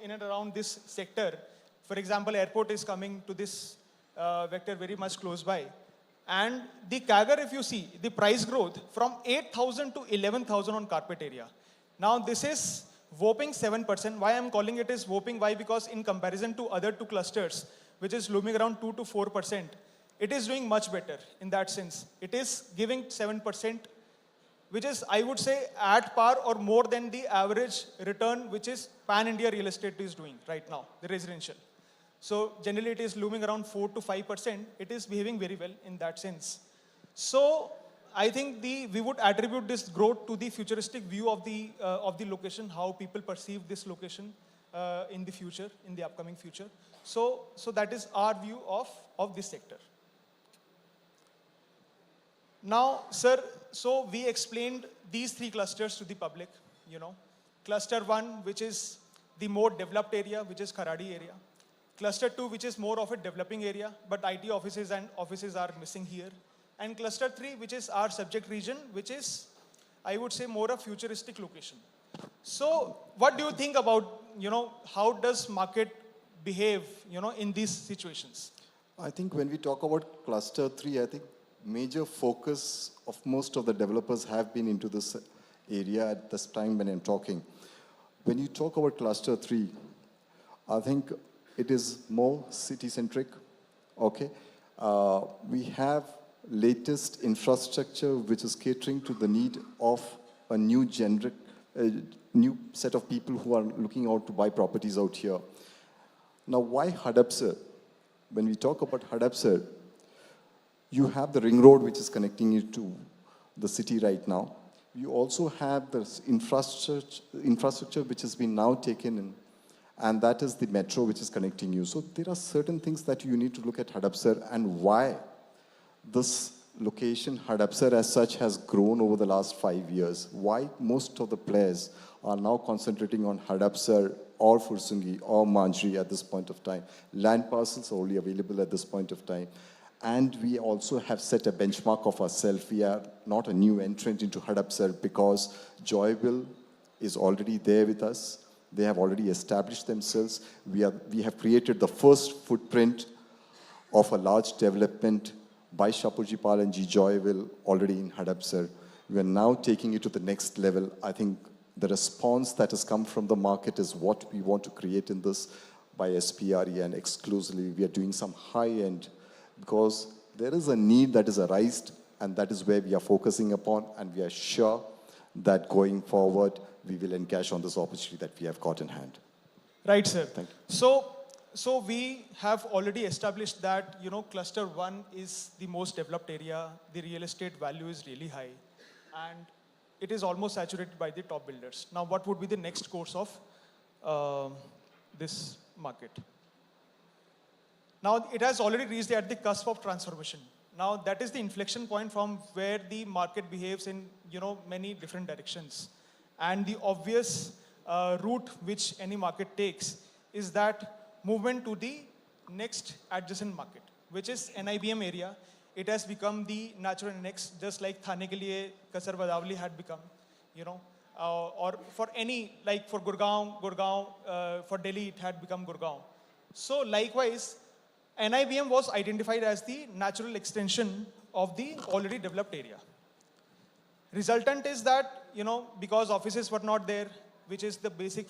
in and around this sector. For example, airport is coming to this vector very much close by. And the CAGR, if you see, the price growth from 8,000 to 11,000 on carpet area. Now, this is whopping 7%. Why I'm calling it is whopping? Why? Because in comparison to other 2 clusters, which is looming around 2 to 4%, it is doing much better in that sense. It is giving 7%, which is, I would say, at par or more than the average return, which is pan-India real estate is doing right now, the residential. So generally it is looming around 4 to 5%. It is behaving very well in that sense. So I think we would attribute this growth to the futuristic view of the location, how people perceive this location in the future, in the upcoming future. So that is our view of this sector. Now, sir, so we explained these three clusters to the public, you know. Cluster 1, which is the more developed area, which is Kharadi area. Cluster 2, which is more of a developing area, but IT offices and offices are missing here. And cluster 3, which is our subject region, which is, I would say, more a futuristic location. So what do you think about, you know, how does market behave, you know, in these situations? I think when we talk about cluster 3, I think major focus of most of the developers have been into this area at this time when I'm talking. When you talk about cluster 3, I think it is more city-centric, okay? We have latest infrastructure which is catering to the need of a new new set of people who are looking out to buy properties out here. Now, why Hadapsar? When we talk about Hadapsar, you have the ring road which is connecting you to the city right now. You also have the infrastructure which has been now taken in, and that is the metro which is connecting you. So there are certain things that you need to look at Hadapsar and why this location, Hadapsar as such, has grown over the last 5 years. Why most of the players are now concentrating on Hadapsar or Fursungi or Manjri at this point of time. Land parcels are only available at this point of time. And we also have set a benchmark of ourselves. We are not a new entrant into Hadapsar because Joyville is already there with us. They have already established themselves. We have created the first footprint of a large development by Shapurji Pal and G. Joyville already in Hadapsar. We are now taking it to the next level. I think the response that has come from the market is what we want to create in this by SPRE, and exclusively we are doing some high-end because there is a need that is arised, and that is where we are focusing upon, and we are sure that going forward we will encash on this opportunity that we have got in hand. Right, sir. Thank you. So we have already established that, you know, cluster 1 is the most developed area. The real estate value is really high, and it is almost saturated by the top builders. Now, what would be the next course of this market? Now, it has already reached at the cusp of transformation. Now, that is the inflection point from where the market behaves in, you know, many different directions. And the obvious route which any market takes is that movement to the next adjacent market, which is NIBM area. It has become the natural next, just like Thane ke liye Kasar Badawali had become, you know, or for any, like for Gurgaon, for Delhi, it had become Gurgaon. So likewise, NIBM was identified as the natural extension of the already developed area. Resultant is that, you know, because offices were not there, which is the basic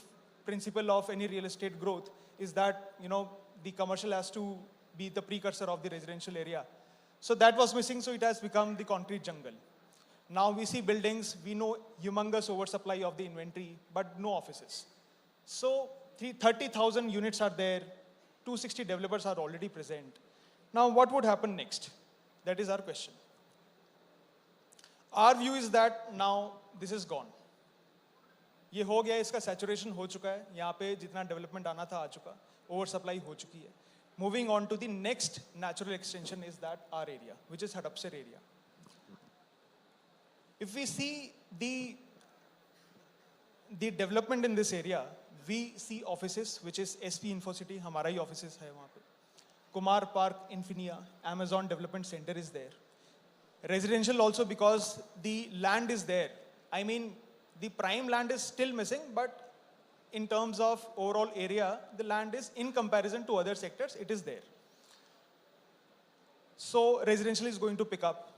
principle of any real estate growth, is that, you know, the commercial has to be the precursor of the residential area. So that was missing, so it has become the concrete jungle. Now we see buildings, we know humongous oversupply of the inventory, but no offices. So 30,000 units are there, 260 developers are already present. Now what would happen next? That is our question. Our view is that now this is gone. ये हो गया, इसका saturation हो चुका है, यहाँ पे जितना development आना था आ चुका, oversupply हो चुकी है. Moving on to the next natural extension is that our area, which is Hadapsar area. If we see the development in this area, we see offices, which is SP Infocity, हमारा ही offices है वहाँ पे. Kumar Park, Infinia, Amazon Development Center is there. Residential also because the land is there. I mean, the prime land is still missing, but in terms of overall area, the land is, in comparison to other sectors, it is there. So residential is going to pick up.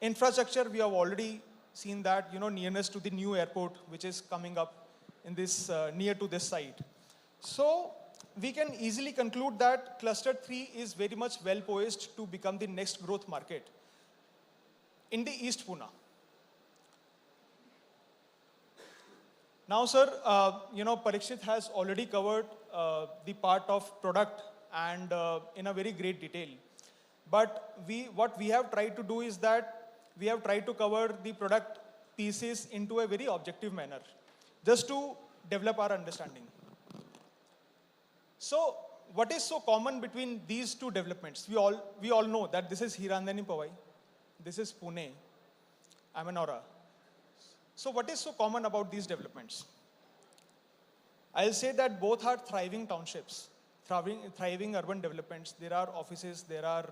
Infrastructure, we have already seen that, you know, nearness to the new airport, which is coming up in this, near to this site. So we can easily conclude that cluster 3 is very much well poised to become the next growth market in the East Pune. Now, sir, you know, Parikshit has already covered the part of product and in a very great detail. But what we have tried to do is that we have tried to cover the product pieces into a very objective manner, just to develop our understanding. So, what is so common between these two developments? We all know that this is Hirandani Powai, this is Pune, I'm an aura. So what is so common about these developments? I'll say that both are thriving townships, thriving urban developments. There are offices, there are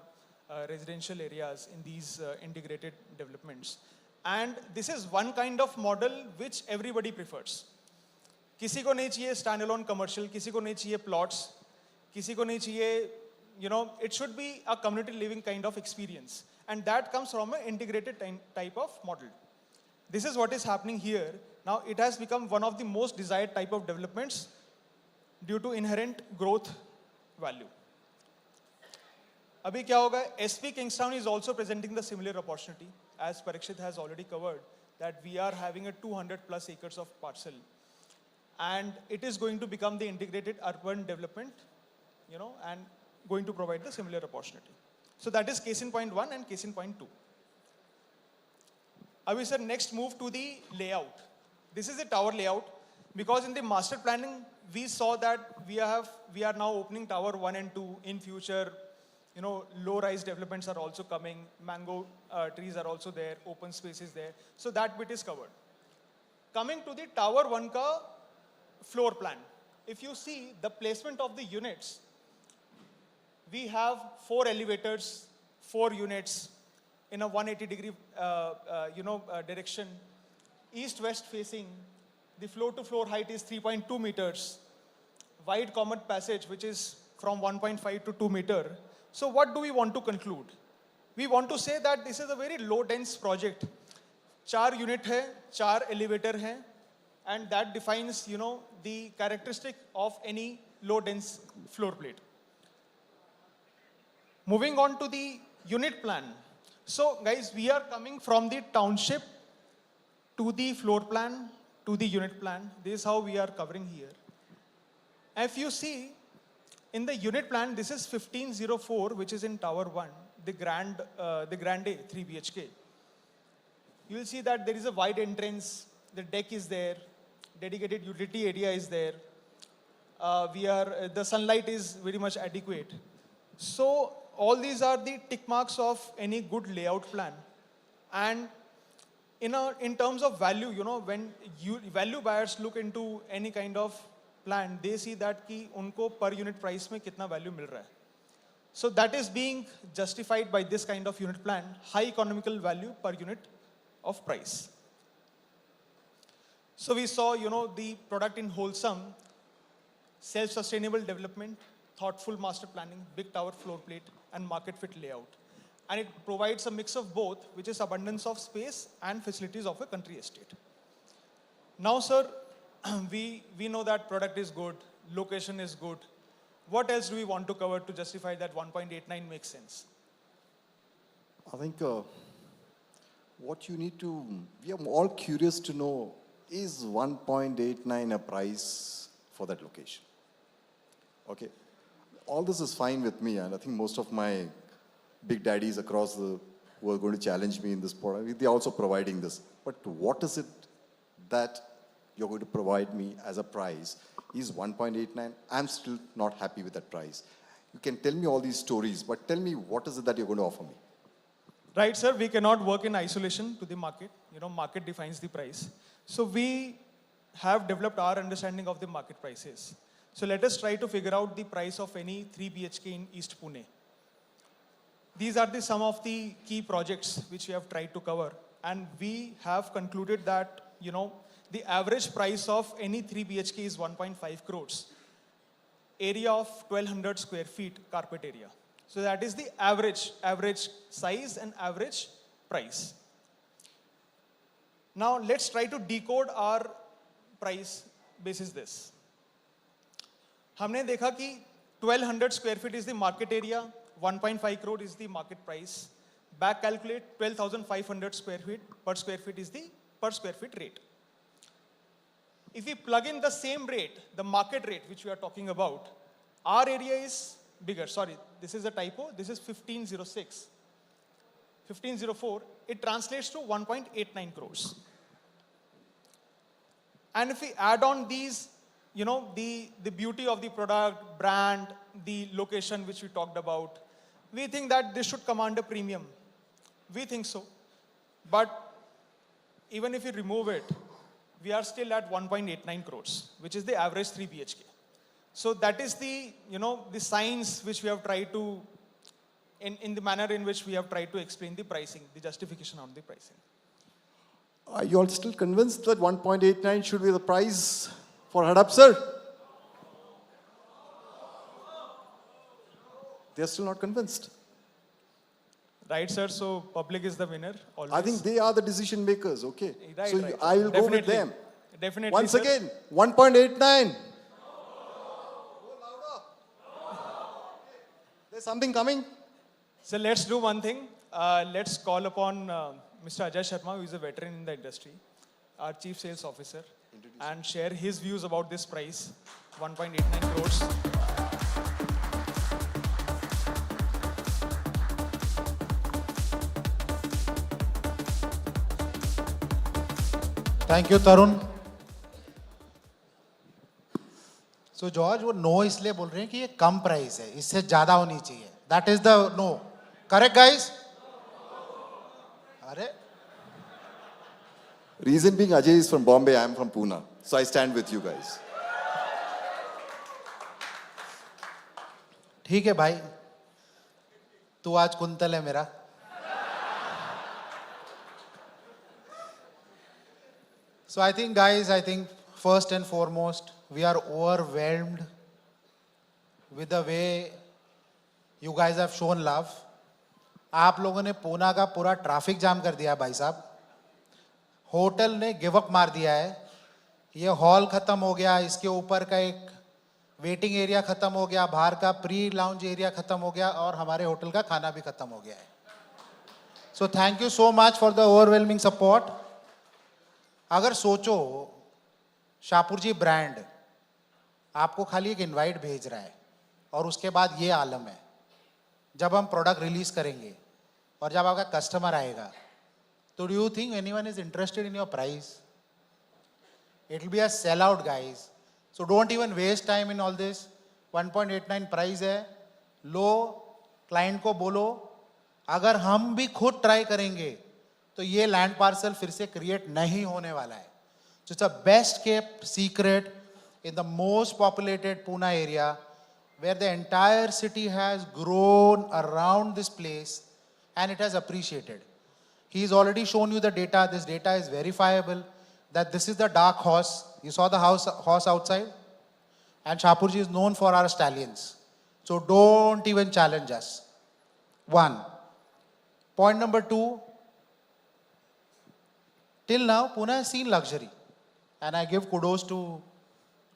residential areas in these integrated developments. And this is one kind of model which everybody prefers. किसी को नहीं चाहिए standalone commercial, किसी को नहीं चाहिए plots, किसी को नहीं चाहिए, it should be a community living kind of experience. And that comes from an integrated type of model. This is what is happening here. Now it has become one of the most desired type of developments due to inherent growth value. Abhi kya hoga? SP Kingstown is also presenting the similar opportunity, as Parikshit has already covered, that we are having a 200 plus acres of parcel. And it is going to become the integrated urban development, and going to provide the similar opportunity. So that is case in point 1 and case in point 2. Abhi sir, next move to the layout. This is the tower layout, because in the master planning, we saw that we are now opening tower 1 and 2. In future, low-rise developments are also coming. Mango trees are also there. Open space is there. So that bit is covered. Coming to the tower 1 ka floor plan. If you see the placement of the units, we have 4 elevators, 4 units in a 180-degree direction, east-west facing. The floor-to-floor height is 3.2 meters. Wide common passage, which is from 1.5 to 2 meter. So what do we want to conclude? We want to say that this is a very low-dense project. 4 unit hai, 4 elevator hai, and that defines, the characteristic of any low-dense floor plate. Moving on to the unit plan. So guys, we are coming from the township to the floor plan, to the unit plan. This is how we are covering here. If you see, in the unit plan, this is 1504, which is in Tower 1, the Grande 3 BHK. You will see that there is a wide entrance, the deck is there, dedicated utility area is there. The sunlight is very much adequate. So all these are the tick marks of any good layout plan. And in terms of value, when value buyers look into any kind of plan, they see that ki unko per unit price mein kitna value mil raha hai. So that is being justified by this kind of unit plan, high economical value per unit of price. So we saw, the product in wholesome, self-sustainable development, thoughtful master planning, big tower floor plate, and market fit layout. And it provides a mix of both, which is abundance of space and facilities of a country estate. Now, sir, we know that product is good, location is good. What else do we want to cover to justify that 1.89 makes sense? I think what you need to, we are all curious to know, is 1.89 a price for that location? Okay, all this is fine with me, and I think most of my big daddies across who are going to challenge me in this product, they're also providing this. But what is it that you're going to provide me as a price? Is 1.89? I'm still not happy with that price. You can tell me all these stories, but tell me what is it that you're going to offer me? Right, sir, we cannot work in isolation to the market. Market defines the price. So we have developed our understanding of the market prices. So let us try to figure out the price of any 3 BHK in East Pune. These are some of the key projects which we have tried to cover. And we have concluded that, the average price of any 3 BHK is 1.5 crores. Area of 1200 square feet carpet area. So that is the average size and average price. Now let's try to decode our price basis this. हमने देखा कि 1200 square feet is the market area, 1.5 crore is the market price. Back calculate 12,500 square feet per square feet is the per square feet rate. If we plug in the same rate, the market rate which we are talking about, our area is bigger. Sorry, this is a typo. This is 1506. 1504. It translates to 1.89 crores. And if we add on these, the beauty of the product, brand, the location which we talked about, we think that this should command a premium. We think so. But even if you remove it, we are still at 1.89 crores, which is the average 3 BHK. So that is the, the science which we have tried to, in the manner in which we have tried to explain the pricing, the justification on the pricing. Are you all still convinced that 1.89 should be the price for Hadap, sir? They're still not convinced. Right, sir? So public is the winner. Always. I think they are the decision makers, okay? Right, So right. I will go with Definitely. them. Definitely. Once sir. again, 1.89. There's something coming. So let's do one thing. Let's call upon Mr. Ajay Sharma, who is a veteran in the industry, our Chief Sales Officer, and share his views about this price, 1.89 crores. Thank you Tarun so George वो no इसलिए बोल रहे हैं कि ये कम price है इससे ज्यादा होनी चाहिए that is the no correct guys अरे Reason being, Ajay is from Bombay, I am from Pune. So I stand with you guys. ठीक है भाई तू आज कुंतल है मेरा So I think guys, I think first and foremost, we are overwhelmed with the way you guys have shown love. आप लोगों ने पूना का पूरा ट्रैफिक जाम कर दिया भाई साहब होटल ने गिव अप मार दिया है ये हॉल खत्म हो गया इसके ऊपर का एक वेटिंग एरिया खत्म हो गया बाहर का प्री लाउंज एरिया खत्म हो गया और हमारे होटल का खाना भी खत्म हो गया है so thank you so much for the overwhelming support अगर सोचो शाहपुर जी ब्रांड आपको खाली एक इनवाइट भेज रहा है और उसके बाद ये आलम है जब हम प्रोडक्ट रिलीज करेंगे और जब आपका कस्टमर आएगा तो do you think anyone is interested in your price it will be a sell out guys so don't even waste time in all this 1.89 price है लो क्लाइंट को बोलो अगर हम भी खुद ट्राई करेंगे तो ये लैंड पार्सल फिर से क्रिएट नहीं होने वाला है so it's a best kept secret in the most populated Poona area where the entire city has grown around this place and it has appreciated. He's already shown you the data. This data is verifiable that this is the dark horse. You saw the horse outside? And Shahpurji is known for our stallions. So don't even challenge us. One. Point number two. Till now, Pune has seen luxury. And I give kudos to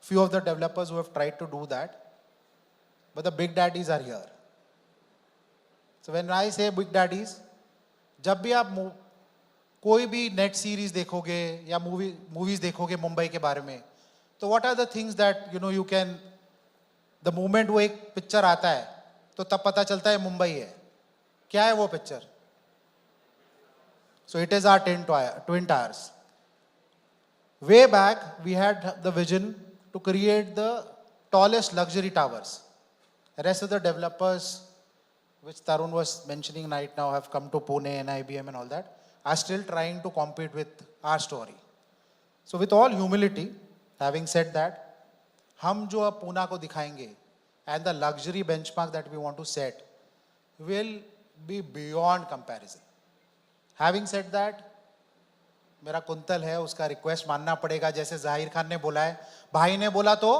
few of the developers who have tried to do that. But the big daddies are here. So when I say big daddies, जब भी आप कोई भी net series देखोगे या movies देखोगे मुंबई के बारे में तो what are the things that you can the moment वो एक पिक्चर आता है तो तब पता चलता है मुंबई है क्या है वो picture so it is our twin towers way back we had the vision to create the tallest luxury towers. The rest of the developers, which Tarun was mentioning right now, have come to Pune and IBM and all that, are still trying to compete with our story. So with all humility, having said that, हम जो अब पूना को दिखाएंगे and the luxury benchmark that we want to set will be beyond comparison. Having said that, मेरा quintal है उसका request मानना पड़ेगा जैसे जाहिर खान ने बोला है भाई ने बोला तो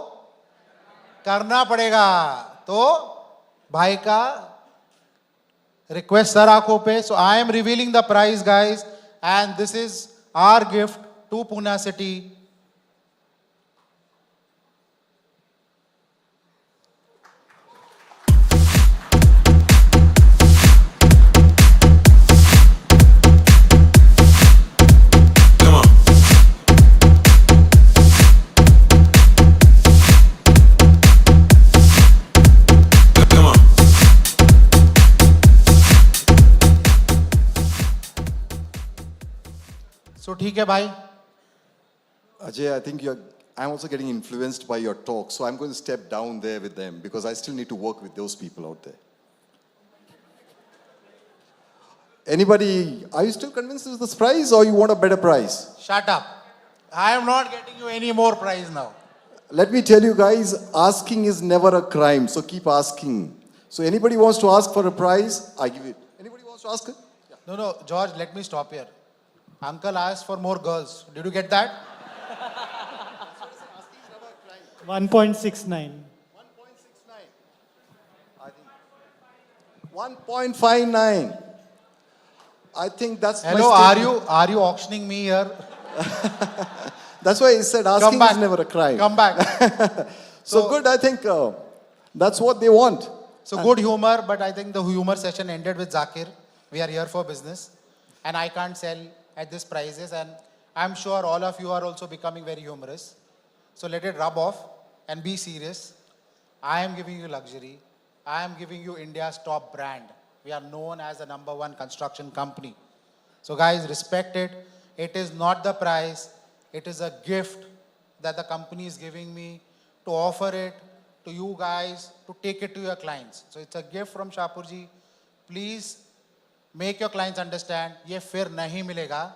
करना पड़ेगा तो भाई का रिक्वेस्ट सर आंखों पे so I am revealing the price guys and this is our gift to Poona city So ठीक है भाई Ajay, I think I'm also getting influenced by your talk, so I'm going to step down there with them because I still need to work with those people out there. Anybody, are you still convinced this is this price or you want a better price? Shut up. I am not getting you any more prize now. Let me tell you guys, asking is never a crime, so keep asking. So anybody wants to ask for a prize, I give it. Anybody wants to ask it? No, no, George, let me stop here. Uncle asked for more girls. Did you get that? 1.69. 1.59. I think that's Hello, my statement. are you auctioning me here? That's why I said Come asking back. is never a crime. Come back. So good, I think that's what they want. So good humor, but I think the humor session ended with Zakir. We are here for business, and I can't sell at these prices, and I'm sure all of you are also becoming very humorous. So let it rub off and be serious. I am giving you luxury. I am giving you India's top brand. We are known as the #1 construction company. So guys, respect it. It is not the price. It is a gift that the company is giving me to offer it to you guys, to take it to your clients. So it's a gift from Shapurji. Please make your clients understand, ye fir nahi milega.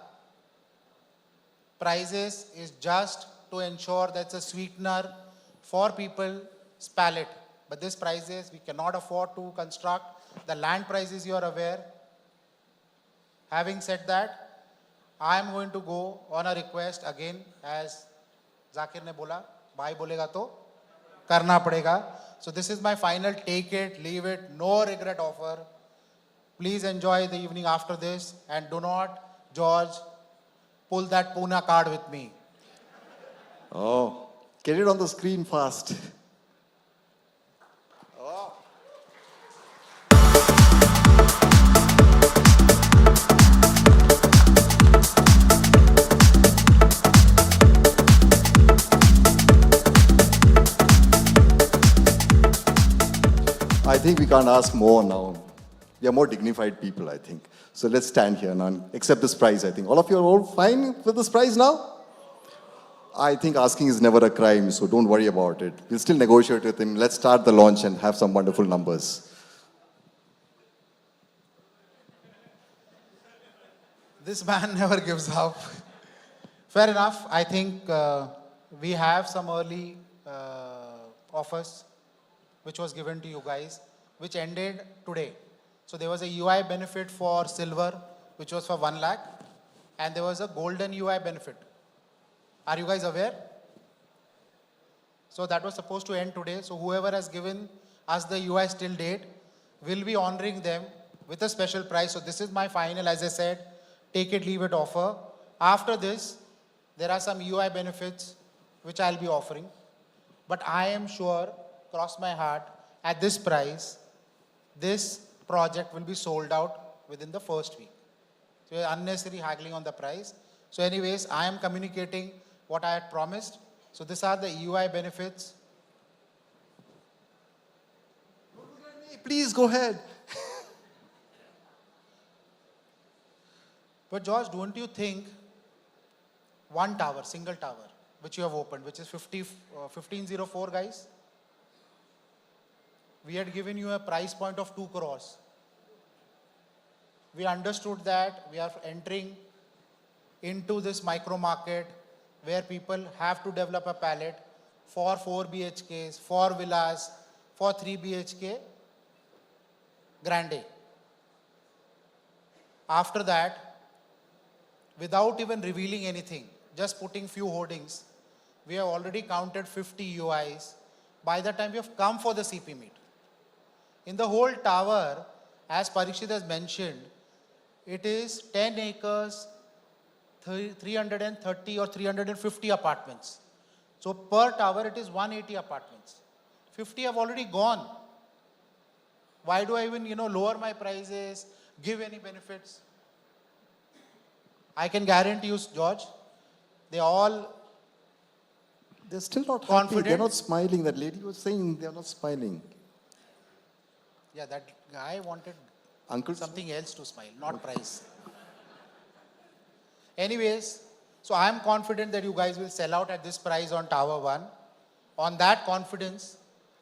Prices is just to ensure that's a sweetener for people's palate. But this prices, we cannot afford to construct. The land prices, you are aware. Having said that, I am going to go on a request again, as Zakir ne bola, bhai bolega to karna padega. So this is my final take it, leave it, no regret offer. Please enjoy the evening after this, and do not, George, pull that Pune card with me. Oh, get it on the screen fast. I think we can't ask more now. We are more dignified people, I think. So let's stand here now and accept this prize, I think. All of you are all fine with this prize now? I think asking is never a crime, so don't worry about it. We'll still negotiate with him. Let's start the launch and have some wonderful numbers. This man never gives up. Fair enough. I think we have some early offers which was given to you guys, which ended today. So there was a UI benefit for silver, which was for 1 lakh, and there was a golden UI benefit. Are you guys aware? So that was supposed to end today. So whoever has given us the UI till date, will be honoring them with a special price. So this is my final, as I said, take it, leave it offer. After this, there are some UI benefits which I'll be offering. But I am sure, cross my heart, at this price, this project will be sold out within the first week. So unnecessary haggling on the price. So anyways, I am communicating what I had promised. So these are the UI benefits. Please go ahead. But George, don't you think one tower, single tower, which you have opened, which is 1504 guys, we had given you a price point of 2 crores. We understood that we are entering into this micro market where people have to develop a palette for 4 BHKs, for villas, for 3 BHK grande. After that, without even revealing anything, just putting few hoardings, we have already counted 50 UIs by the time we have come for the CP meet. In the whole tower, as Parikshit has mentioned, it is 10 acres, 330 or 350 apartments. So per tower, it is 180 apartments. 50 have already gone. Why do I even, lower my prices, give any benefits? I can guarantee you, George, they're still not happy. confident. They're not smiling. That lady was saying they're not smiling. Yeah, that guy wanted Uncle? something else to smile, not price. Anyways, so I am confident that you guys will sell out at this price on Tower 1. On that confidence,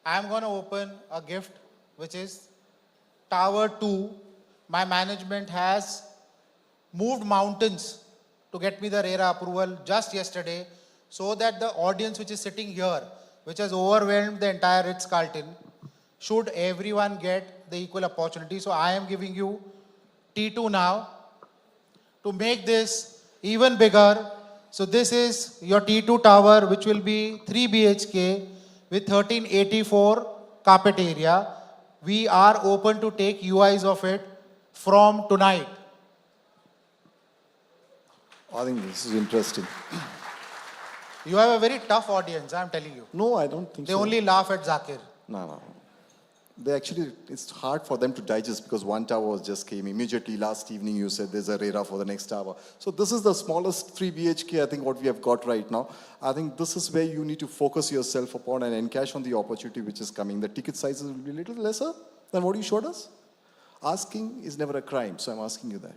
I am going to open a gift, which is Tower 2, my management has moved mountains to get me the RERA approval just yesterday, so that the audience which is sitting here, which has overwhelmed the entire Ritz-Carlton, should everyone get the equal opportunity. So I am giving you T2 now to make this even bigger. So this is your T2 tower, which will be 3 BHK with 1384 carpet area. We are open to take UIs of it from tonight. I think this is interesting. You have a very tough audience, I'm telling you. No, I don't think They so. only laugh at Zakir. No. They actually, it's hard for them to digest because one tower just came immediately. Last evening you said there's a RERA for the next tower. So this is the smallest 3 BHK, I think, what we have got right now. I think this is where you need to focus yourself upon and encash on the opportunity which is coming. The ticket sizes will be a little lesser than what you showed us. Asking is never a crime, so I'm asking you that.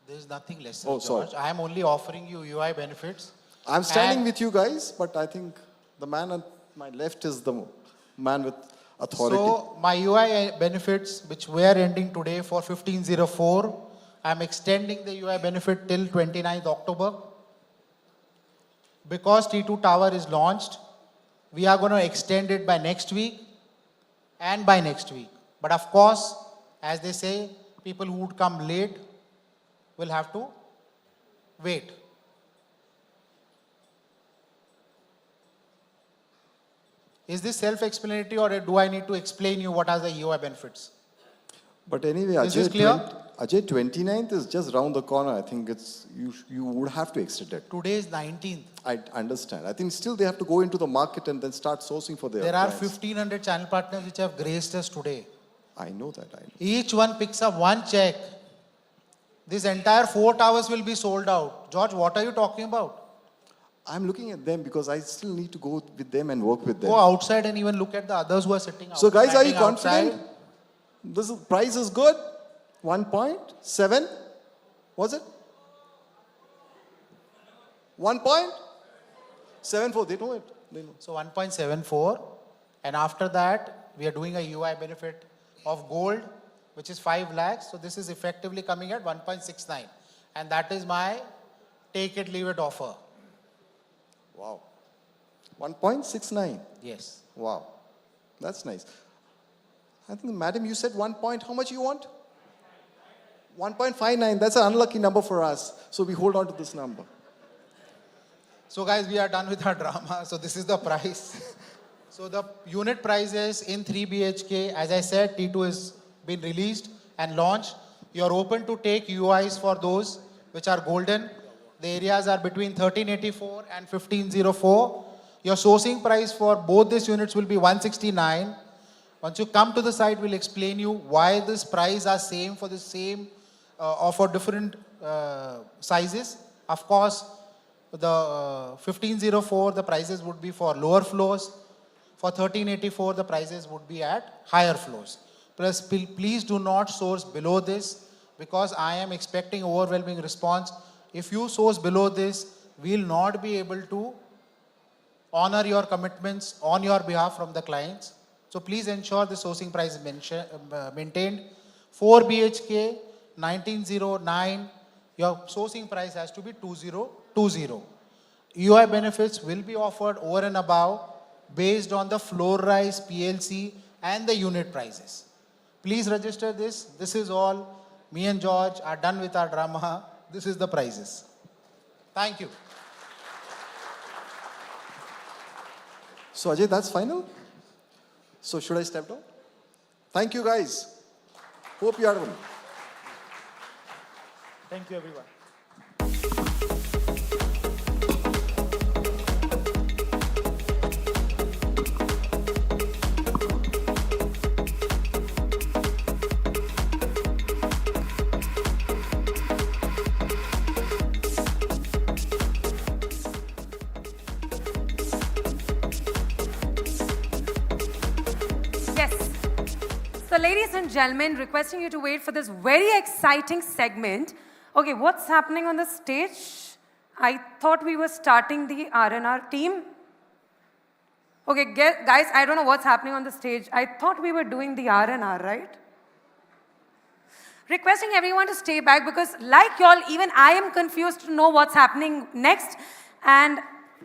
There's nothing less, Oh, George. sorry. I am only offering you UI benefits. I'm standing And- with you guys, but I think the man on my left is the man with authority. So my UI benefits, which we are ending today for 1504, I'm extending the UI benefit till 29th October. Because T2 Tower is launched, we are going to extend it by next week and by next week. But of course, as they say, people who would come late will have to wait. Is this self-explanatory, or do I need to explain you what are the UI benefits? But anyway, Is this clear? Ajay, 29th is just round the corner. I think it's you would have to extend it. Today is 19th. I understand. I think still they have to go into the market and then start sourcing for their There are clients. 1,500 channel partners which have graced us today. I know that. I know. Each one picks up one check. This entire 4 towers will be sold out. George, what are you talking about? I'm looking at them because I still need to go with them and work with them. Go outside and even look at the others who are sitting out. So guys, are you standing outside. confident? Price is good? 1.7? Was it? 1.74. They know it. They know. So 1.74. And after that, we are doing a UI benefit of gold, which is 5 lakhs. So this is effectively coming at 1.69. And that is my take it, leave it offer. Wow. 1.69. Yes. Wow. That's nice. I think, madam, you said 1 point. How much you want? 1.59. That's an unlucky number for us. So we hold on to this number. So guys, we are done with our drama. So this is the price. So the unit prices in 3 BHK, as I said, T2 has been released and launched. You are open to take UIs for those which are golden. The areas are between 1384 and 1504. Your sourcing price for both these units will be 169. Once you come to the site, we'll explain you why this price are same for the same or for different sizes. Of course, the 1504, the prices would be for lower floors. For 1384, the prices would be at higher floors. Plus, please do not source below this, because I am expecting overwhelming response. If you source below this, we will not be able to honor your commitments on your behalf from the clients. So please ensure the sourcing price is maintained. 4 BHK, 1909, your sourcing price has to be 2020. UI benefits will be offered over and above based on the floor rise, PLC, and the unit prices. Please register this. This is all. Me and George are done with our drama. This is the prizes. Thank you. So Ajay, that's final? So should I step down? Thank you guys. Hope you are well. Thank you, everyone. Yes. So, ladies and gentlemen, requesting you to wait for this very exciting segment. Okay, what's happening on the stage? I thought we were starting the R&R team. Okay, guys, I don't know what's happening on the stage. I thought we were doing the R&R, right? Requesting everyone to stay back because like y'all, even I am confused to know what's happening next. And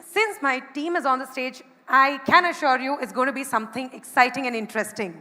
since my team is on the stage, I can assure you it's going to be something exciting and interesting.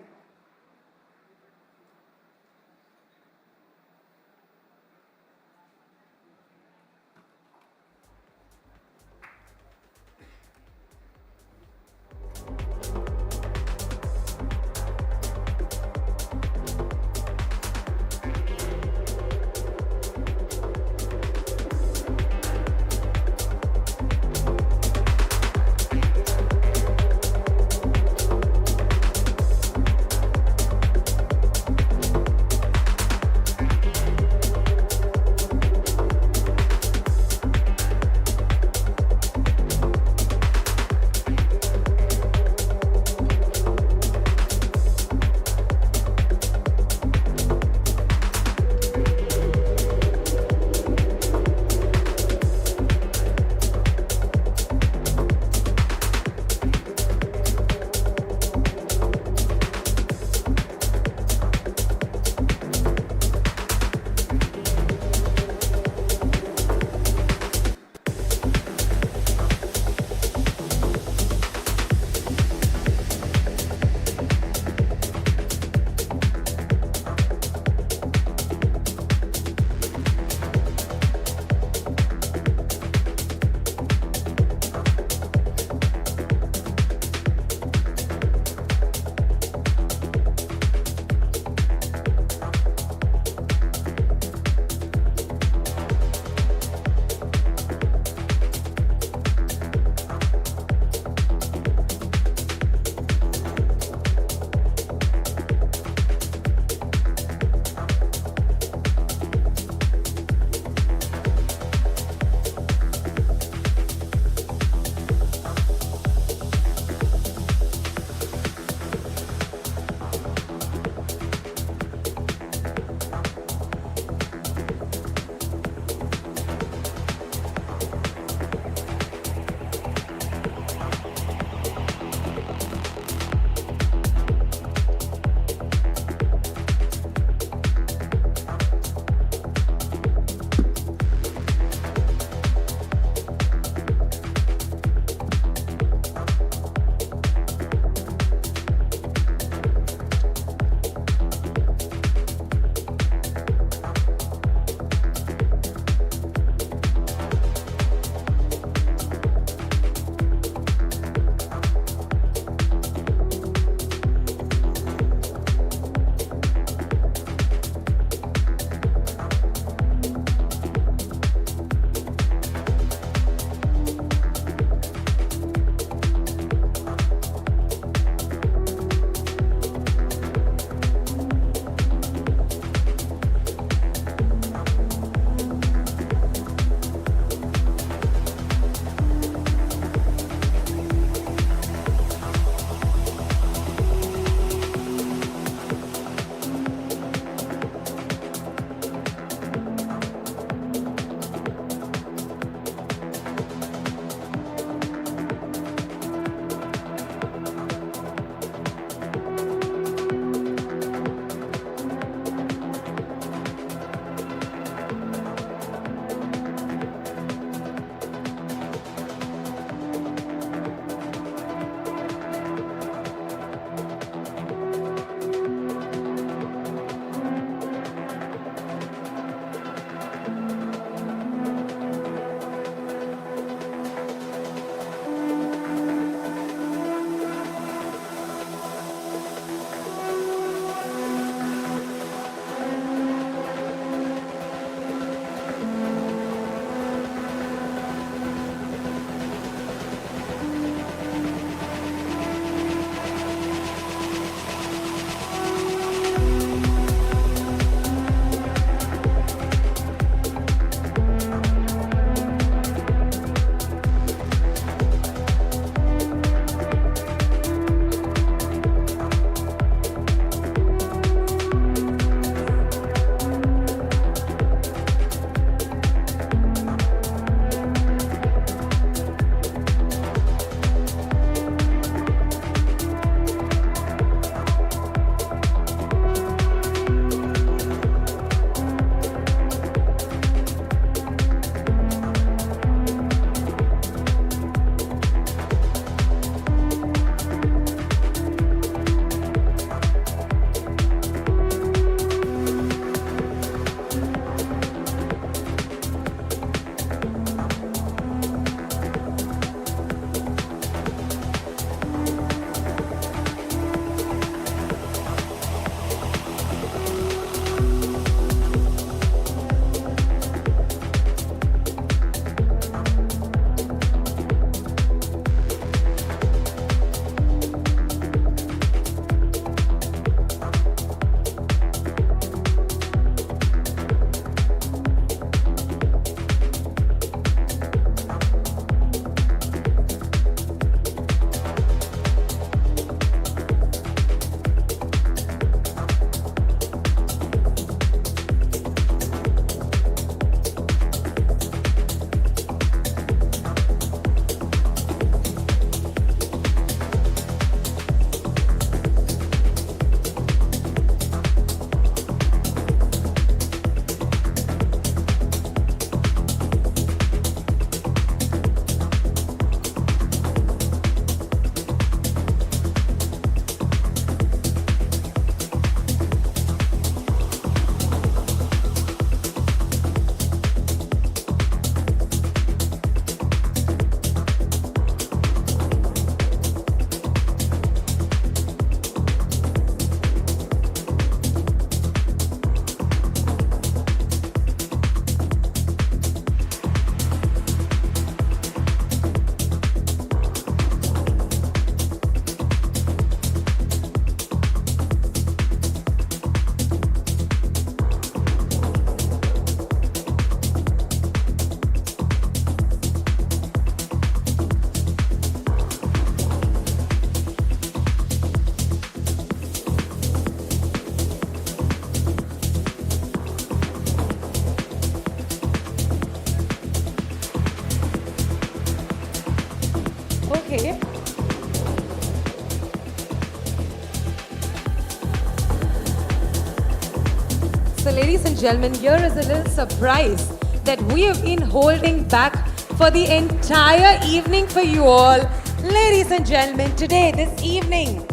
So, ladies and gentlemen, here is a little surprise that we have been holding back for the entire evening for you all. Ladies and gentlemen, today, this evening,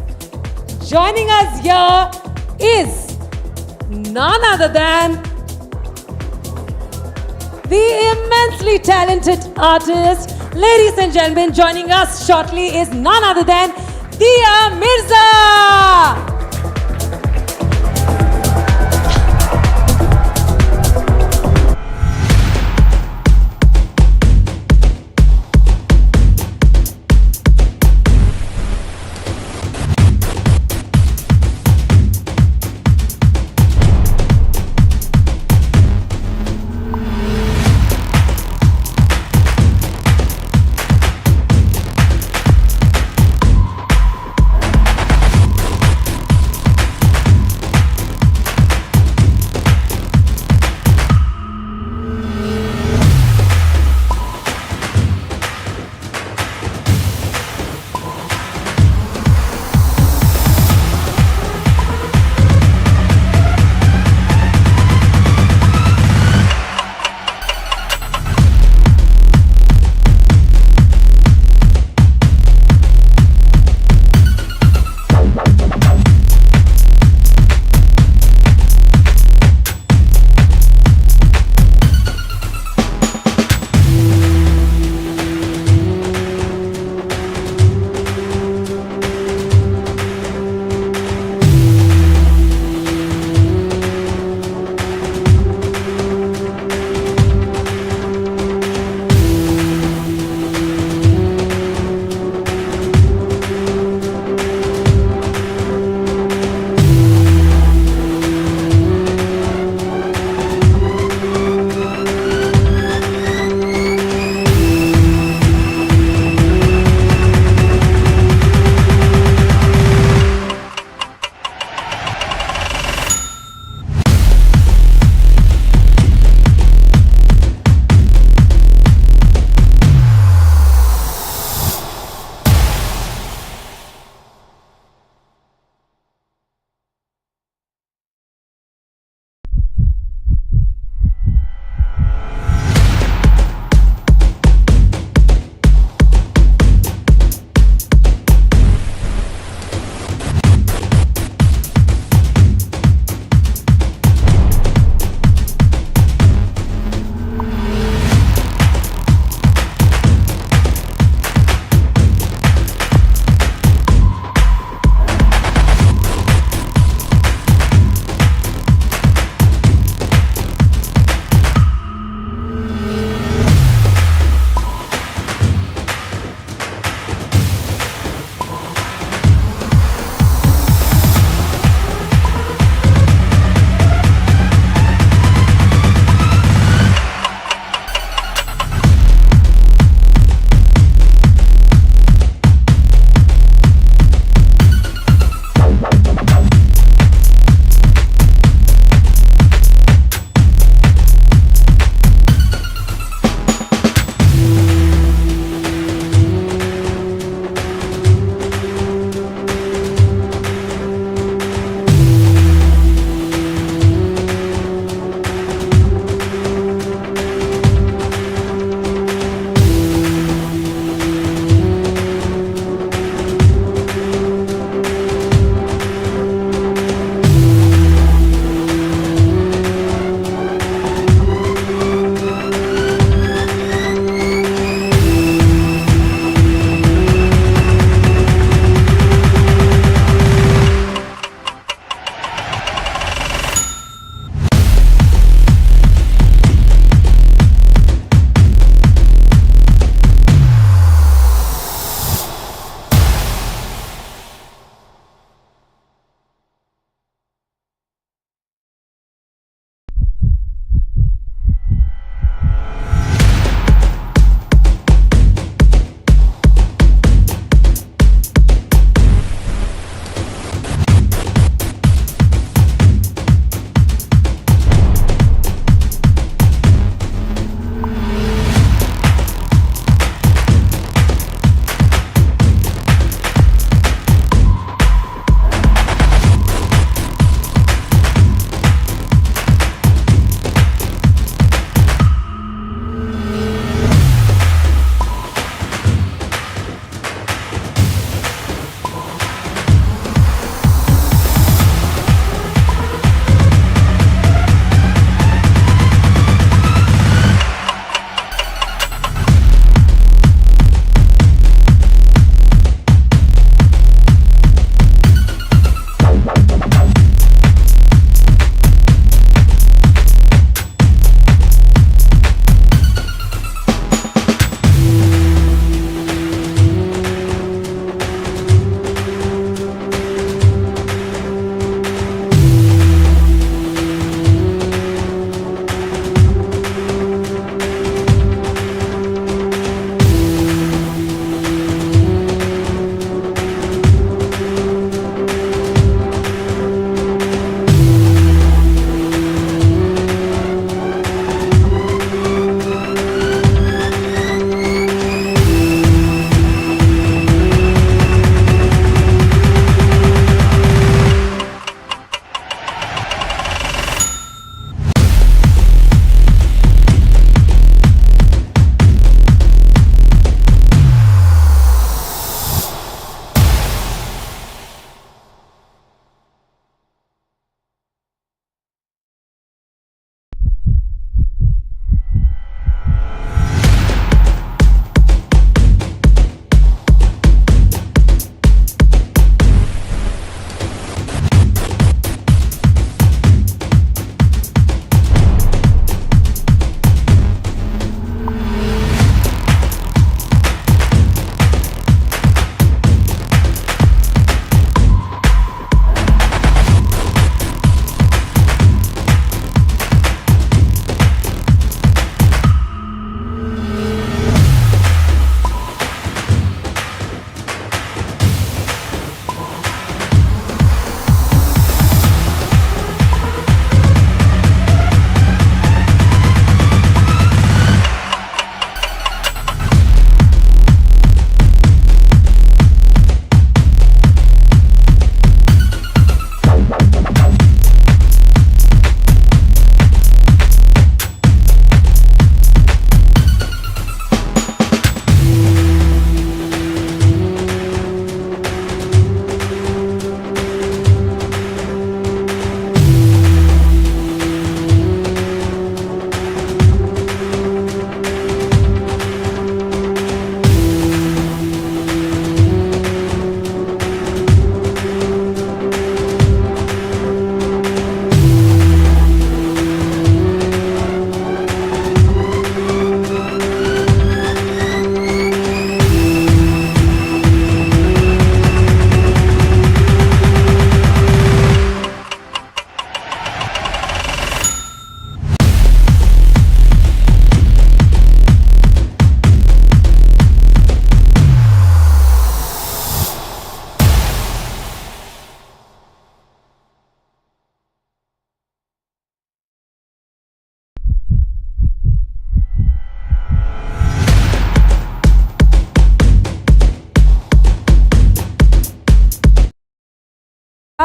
joining us here is none other than the immensely talented artist. Ladies and gentlemen, joining us shortly is none other than Dia Mirza.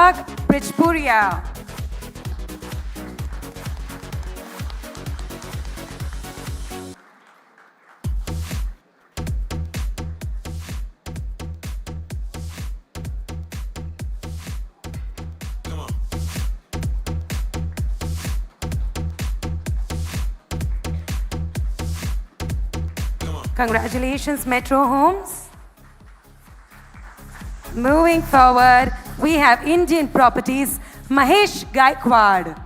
Anurag Brijpuria. Congratulations, Metro Homes. Moving forward, we have Indian Properties, Mahesh Gaikwad.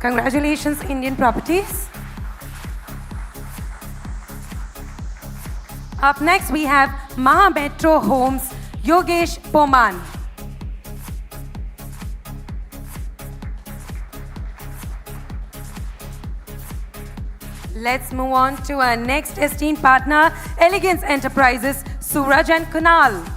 Congratulations, Indian Properties. Up next, we have Maha Metro Homes, Yogesh Poman. Let's move on to our next esteemed partner, Elegance Enterprises, Suraj and Kunal.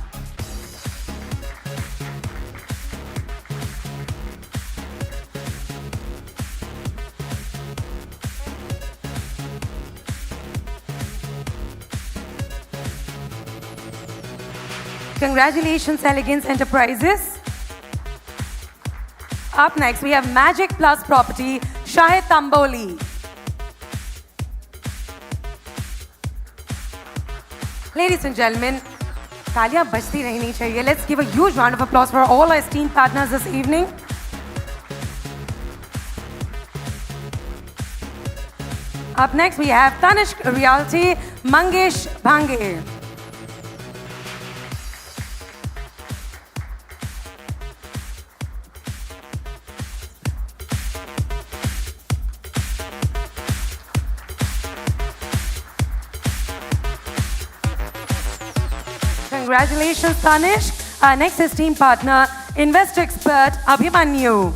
Congratulations, Elegance Enterprises. Up next, we have Magic Plus Property, Shahid Tamboli. Ladies and gentlemen, तालियां बजती रहनी चाहिए. Let's give a huge round of applause for all our esteemed partners this evening. Up next, we have Tanishq Realty, Mangesh Bhange. Congratulations, Tanishq. Our next esteemed partner, investor expert, Abhimanyu.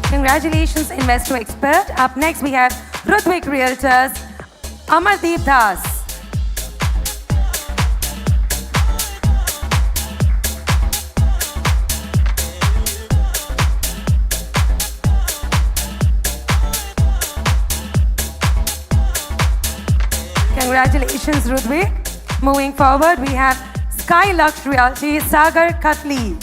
Congratulations, investor expert. Up next, we have Rutvik Realtors, Amardeep Das. Congratulations, Rutvik. Moving forward, we have Skylux Realty, Sagar Katli.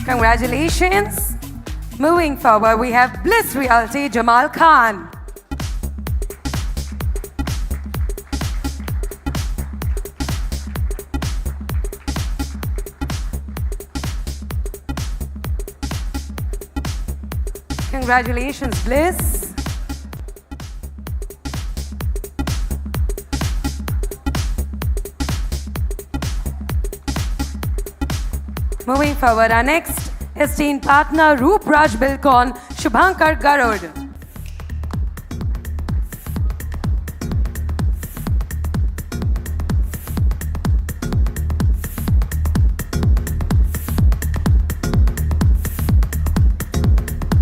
Congratulations. Moving forward, we have Bliss Realty, Jamal Khan. Congratulations, Bliss. Moving forward, our next esteemed partner, Roop Raj Bilkon, Shubhankar Garud.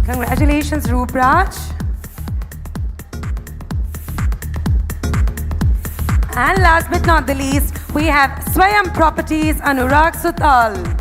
Congratulations, Roop Raj. And last but not the least, we have Swayam Properties, Anurag Sutal.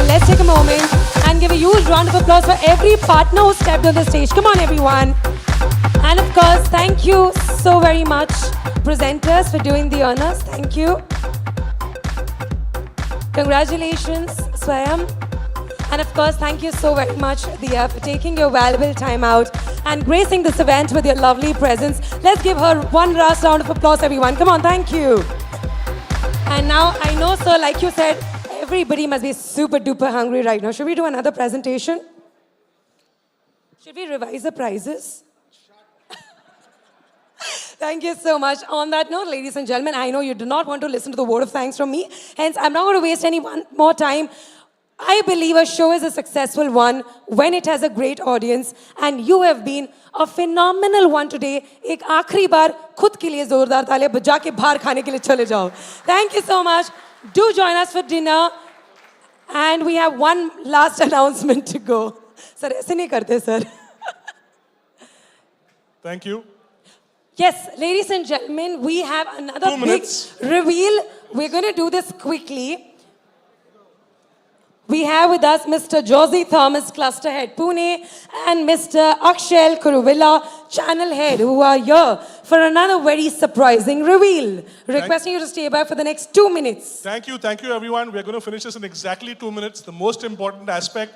Let's take a moment and give a huge round of applause for every partner who stepped on the stage. Come on, everyone. And of course, thank you so very much, presenters, for doing the honors. Thank you. Congratulations, Swayam. And of course, thank you so very much, Diya, for taking your valuable time out and gracing this event with your lovely presence. Let's give her one last round of applause, everyone. Come on, thank you. And now, I know, sir, like you said, everybody must be super duper hungry right now. Should we do another presentation? Should we revise the prizes? Thank you so much. On that note, ladies and gentlemen, I know you do not want to listen to the word of thanks from me. Hence, I'm not going to waste any more time. I believe a show is a successful one when it has a great audience. And you have been a phenomenal one today. एक आखिरी बार खुद के लिए जोरदार तालियां बजा के बाहर खाने के लिए चले जाओ. Thank you so much. Do join us for dinner. And we have one last announcement to go. Sir, ऐसे नहीं करते, sir. Thank you. Yes, ladies and gentlemen, we have another big reveal. We're going to do this quickly. We have with us Mr. Josie Thomas, Cluster Head Pune, and Mr. Akshel Kuruvilla, Channel Head, who are here for another very surprising reveal. Requesting you to stay by for the next 2 minutes. Thank you, everyone. We're going to finish this in exactly 2 minutes. The most important aspect,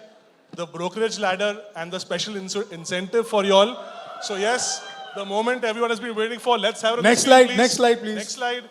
the brokerage ladder and the special incentive for you all. So yes, the moment everyone has been waiting for. Let's have a next slide, next slide, please. Next slide.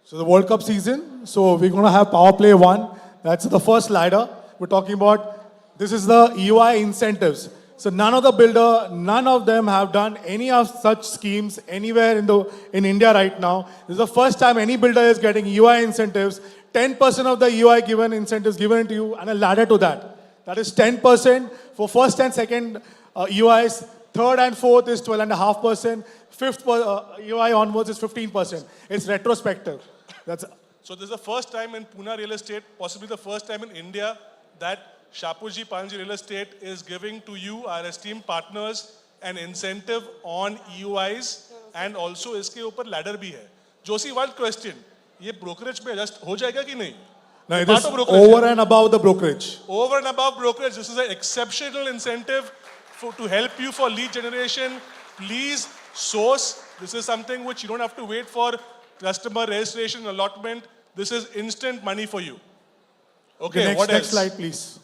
So the World Cup season, so we're going to have Power Play 1. That's the first ladder. We're talking about, this is the EUI incentives. So none of the builder, none of them have done any of such schemes anywhere in India right now. This is the first time any builder is getting EUI incentives. 10% of the EUI given incentives given to you and a ladder to that. That is 10% for first and second EUIs. Third and fourth is 12.5%. Fifth EUI onwards is 15%. It's retrospective. So this is the first time in Pune real estate, possibly the first time in India, that Shapoorji Pallonji Real Estate is giving to you, our esteemed partners, an incentive on EUIs and also इसके ऊपर ladder भी है. Josie, one question. ये brokerage में adjust हो जाएगा कि नहीं? No, it is over and above the brokerage. Over and above brokerage. This is an exceptional incentive to help you for lead generation. Please source. This is something which you don't have to wait for customer registration, allotment. This is instant money for you. Okay, what else? Next slide, please.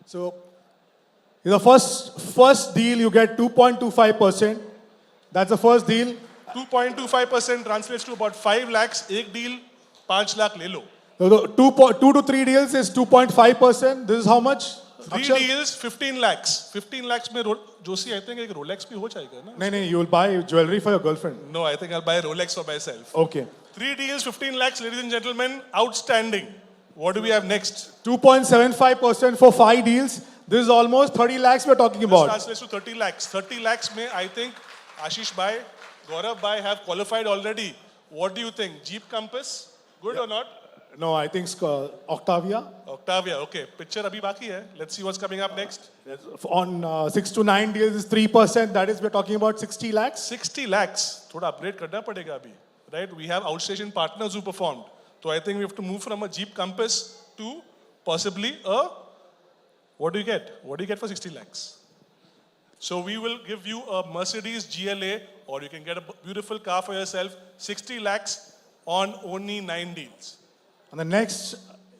So, the first deal you get 2.25%. That's the first deal. 2.25% translates to about 5 lakhs. Ek deal, 5 lakh le lo. So 2 to 3 deals is 2.5%. This is how much? 3 deals, 15 lakhs. 15 lakhs mein, Josie, I think a Rolex bhi ho jayega na? No, you will buy jewelry for your girlfriend. No, I think I'll buy a Rolex for myself. Okay. 3 deals, 15 lakhs, ladies and gentlemen, outstanding. What do we have next? 2.75% for 5 deals. This is almost 30 lakhs we're talking about. This translates to 30 lakhs. 30 lakhs mein, I think Ashish Bhai, Gaurav Bhai have qualified already. What do you think? Jeep Compass? Good or not? No, I think Octavia. Octavia, okay. Picture abhi baki hai. Let's see what's coming up next. On 6 to 9 deals is 3%. That is, we're talking about 60 lakhs. 60 lakhs. Thoda upgrade karna padega abhi. Right? We have outstation partners who performed. So I think we have to move from a Jeep Compass to possibly a... What do you get? What do you get for 60 lakhs? So we will give you a Mercedes GLA, or you can get a beautiful car for yourself. 60 lakhs on only 9 deals. And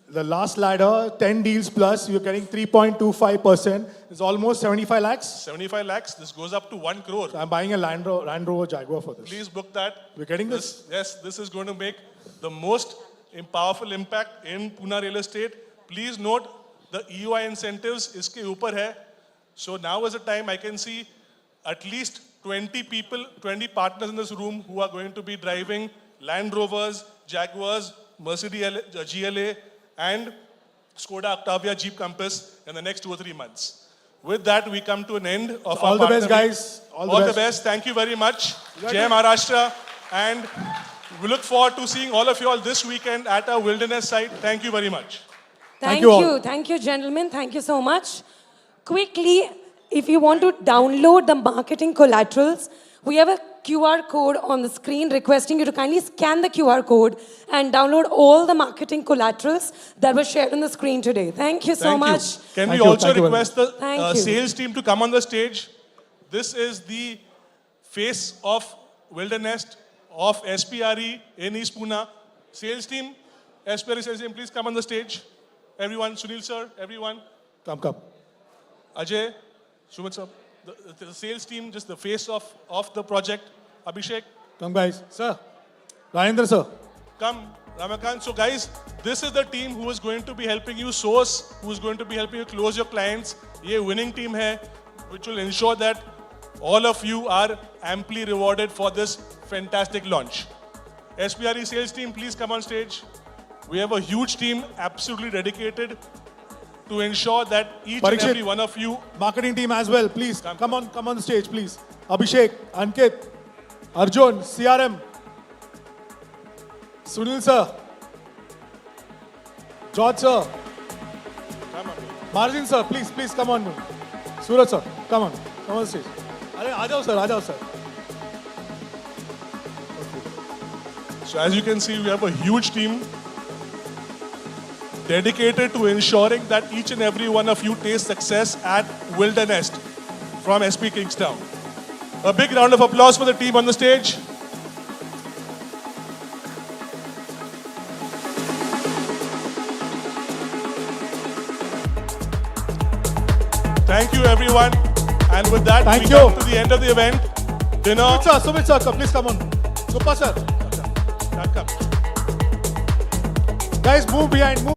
the last ladder, 10 deals plus, you're getting 3.25%. It's almost 75 lakhs. 75 lakhs. This goes up to 1 crore. So I'm buying a Land Rover Jaguar for this. Please book that. We're getting this? Yes, this is going to make the most powerful impact in Pune real estate. Please note the EUI incentives iske upar hai. So now is the time I can see at least 20 people, 20 partners in this room who are going to be driving Land Rovers, Jaguars, Mercedes GLA and Skoda Octavia Jeep Compass in the next 2 or 3 months. With that, we come to an end of our all the best, guys. All the best. Thank you very much. Jai Maharashtra. And we look forward to seeing all of you all this weekend at our wilderness site. Thank you very much. Thank you. Thank you, gentlemen. Thank you so much. Quickly, if you want to download the marketing collaterals, we have a QR code on the screen requesting you to kindly scan the QR code and download all the marketing collaterals that were shared on the screen today. Thank you so much. Can we also request the sales team to come on the stage? This is the face of Wildernest. of SPRE in East Pune. Sales team, SPRE sales team, please come on the stage. Everyone, Sunil sir, everyone. Come. Ajay, Sumit sir, the sales team, just the face of the project. Abhishek, Come, guys. Sir. Rajendra, sir. come. Ramakant. So guys, this is the team who is going to be helping you source, who is going to be helping you close your clients. Ye winning team hai, which will ensure that all of you are amply rewarded for this fantastic launch. SPRE sales team, please come on stage. We have a huge team absolutely dedicated to ensure that each and every one of you. Marketing team as well, please. Come on the stage, please. Abhishek, Ankit, Arjun, CRM, Sunil sir, George sir, Come on. Margin sir, please come on. Suraj sir, come on stage. Arey, aa jao sir. So as you can see, we have a huge team dedicated to ensuring that each and every one of you taste success at Wilderness from SP Kingstown. A big round of applause for the team on the stage. Thank you everyone. And with that, Thank we you. come to the end of the event. Dinner. Sumit sir, please come on. Gupta sir. Come. Guys, move behind.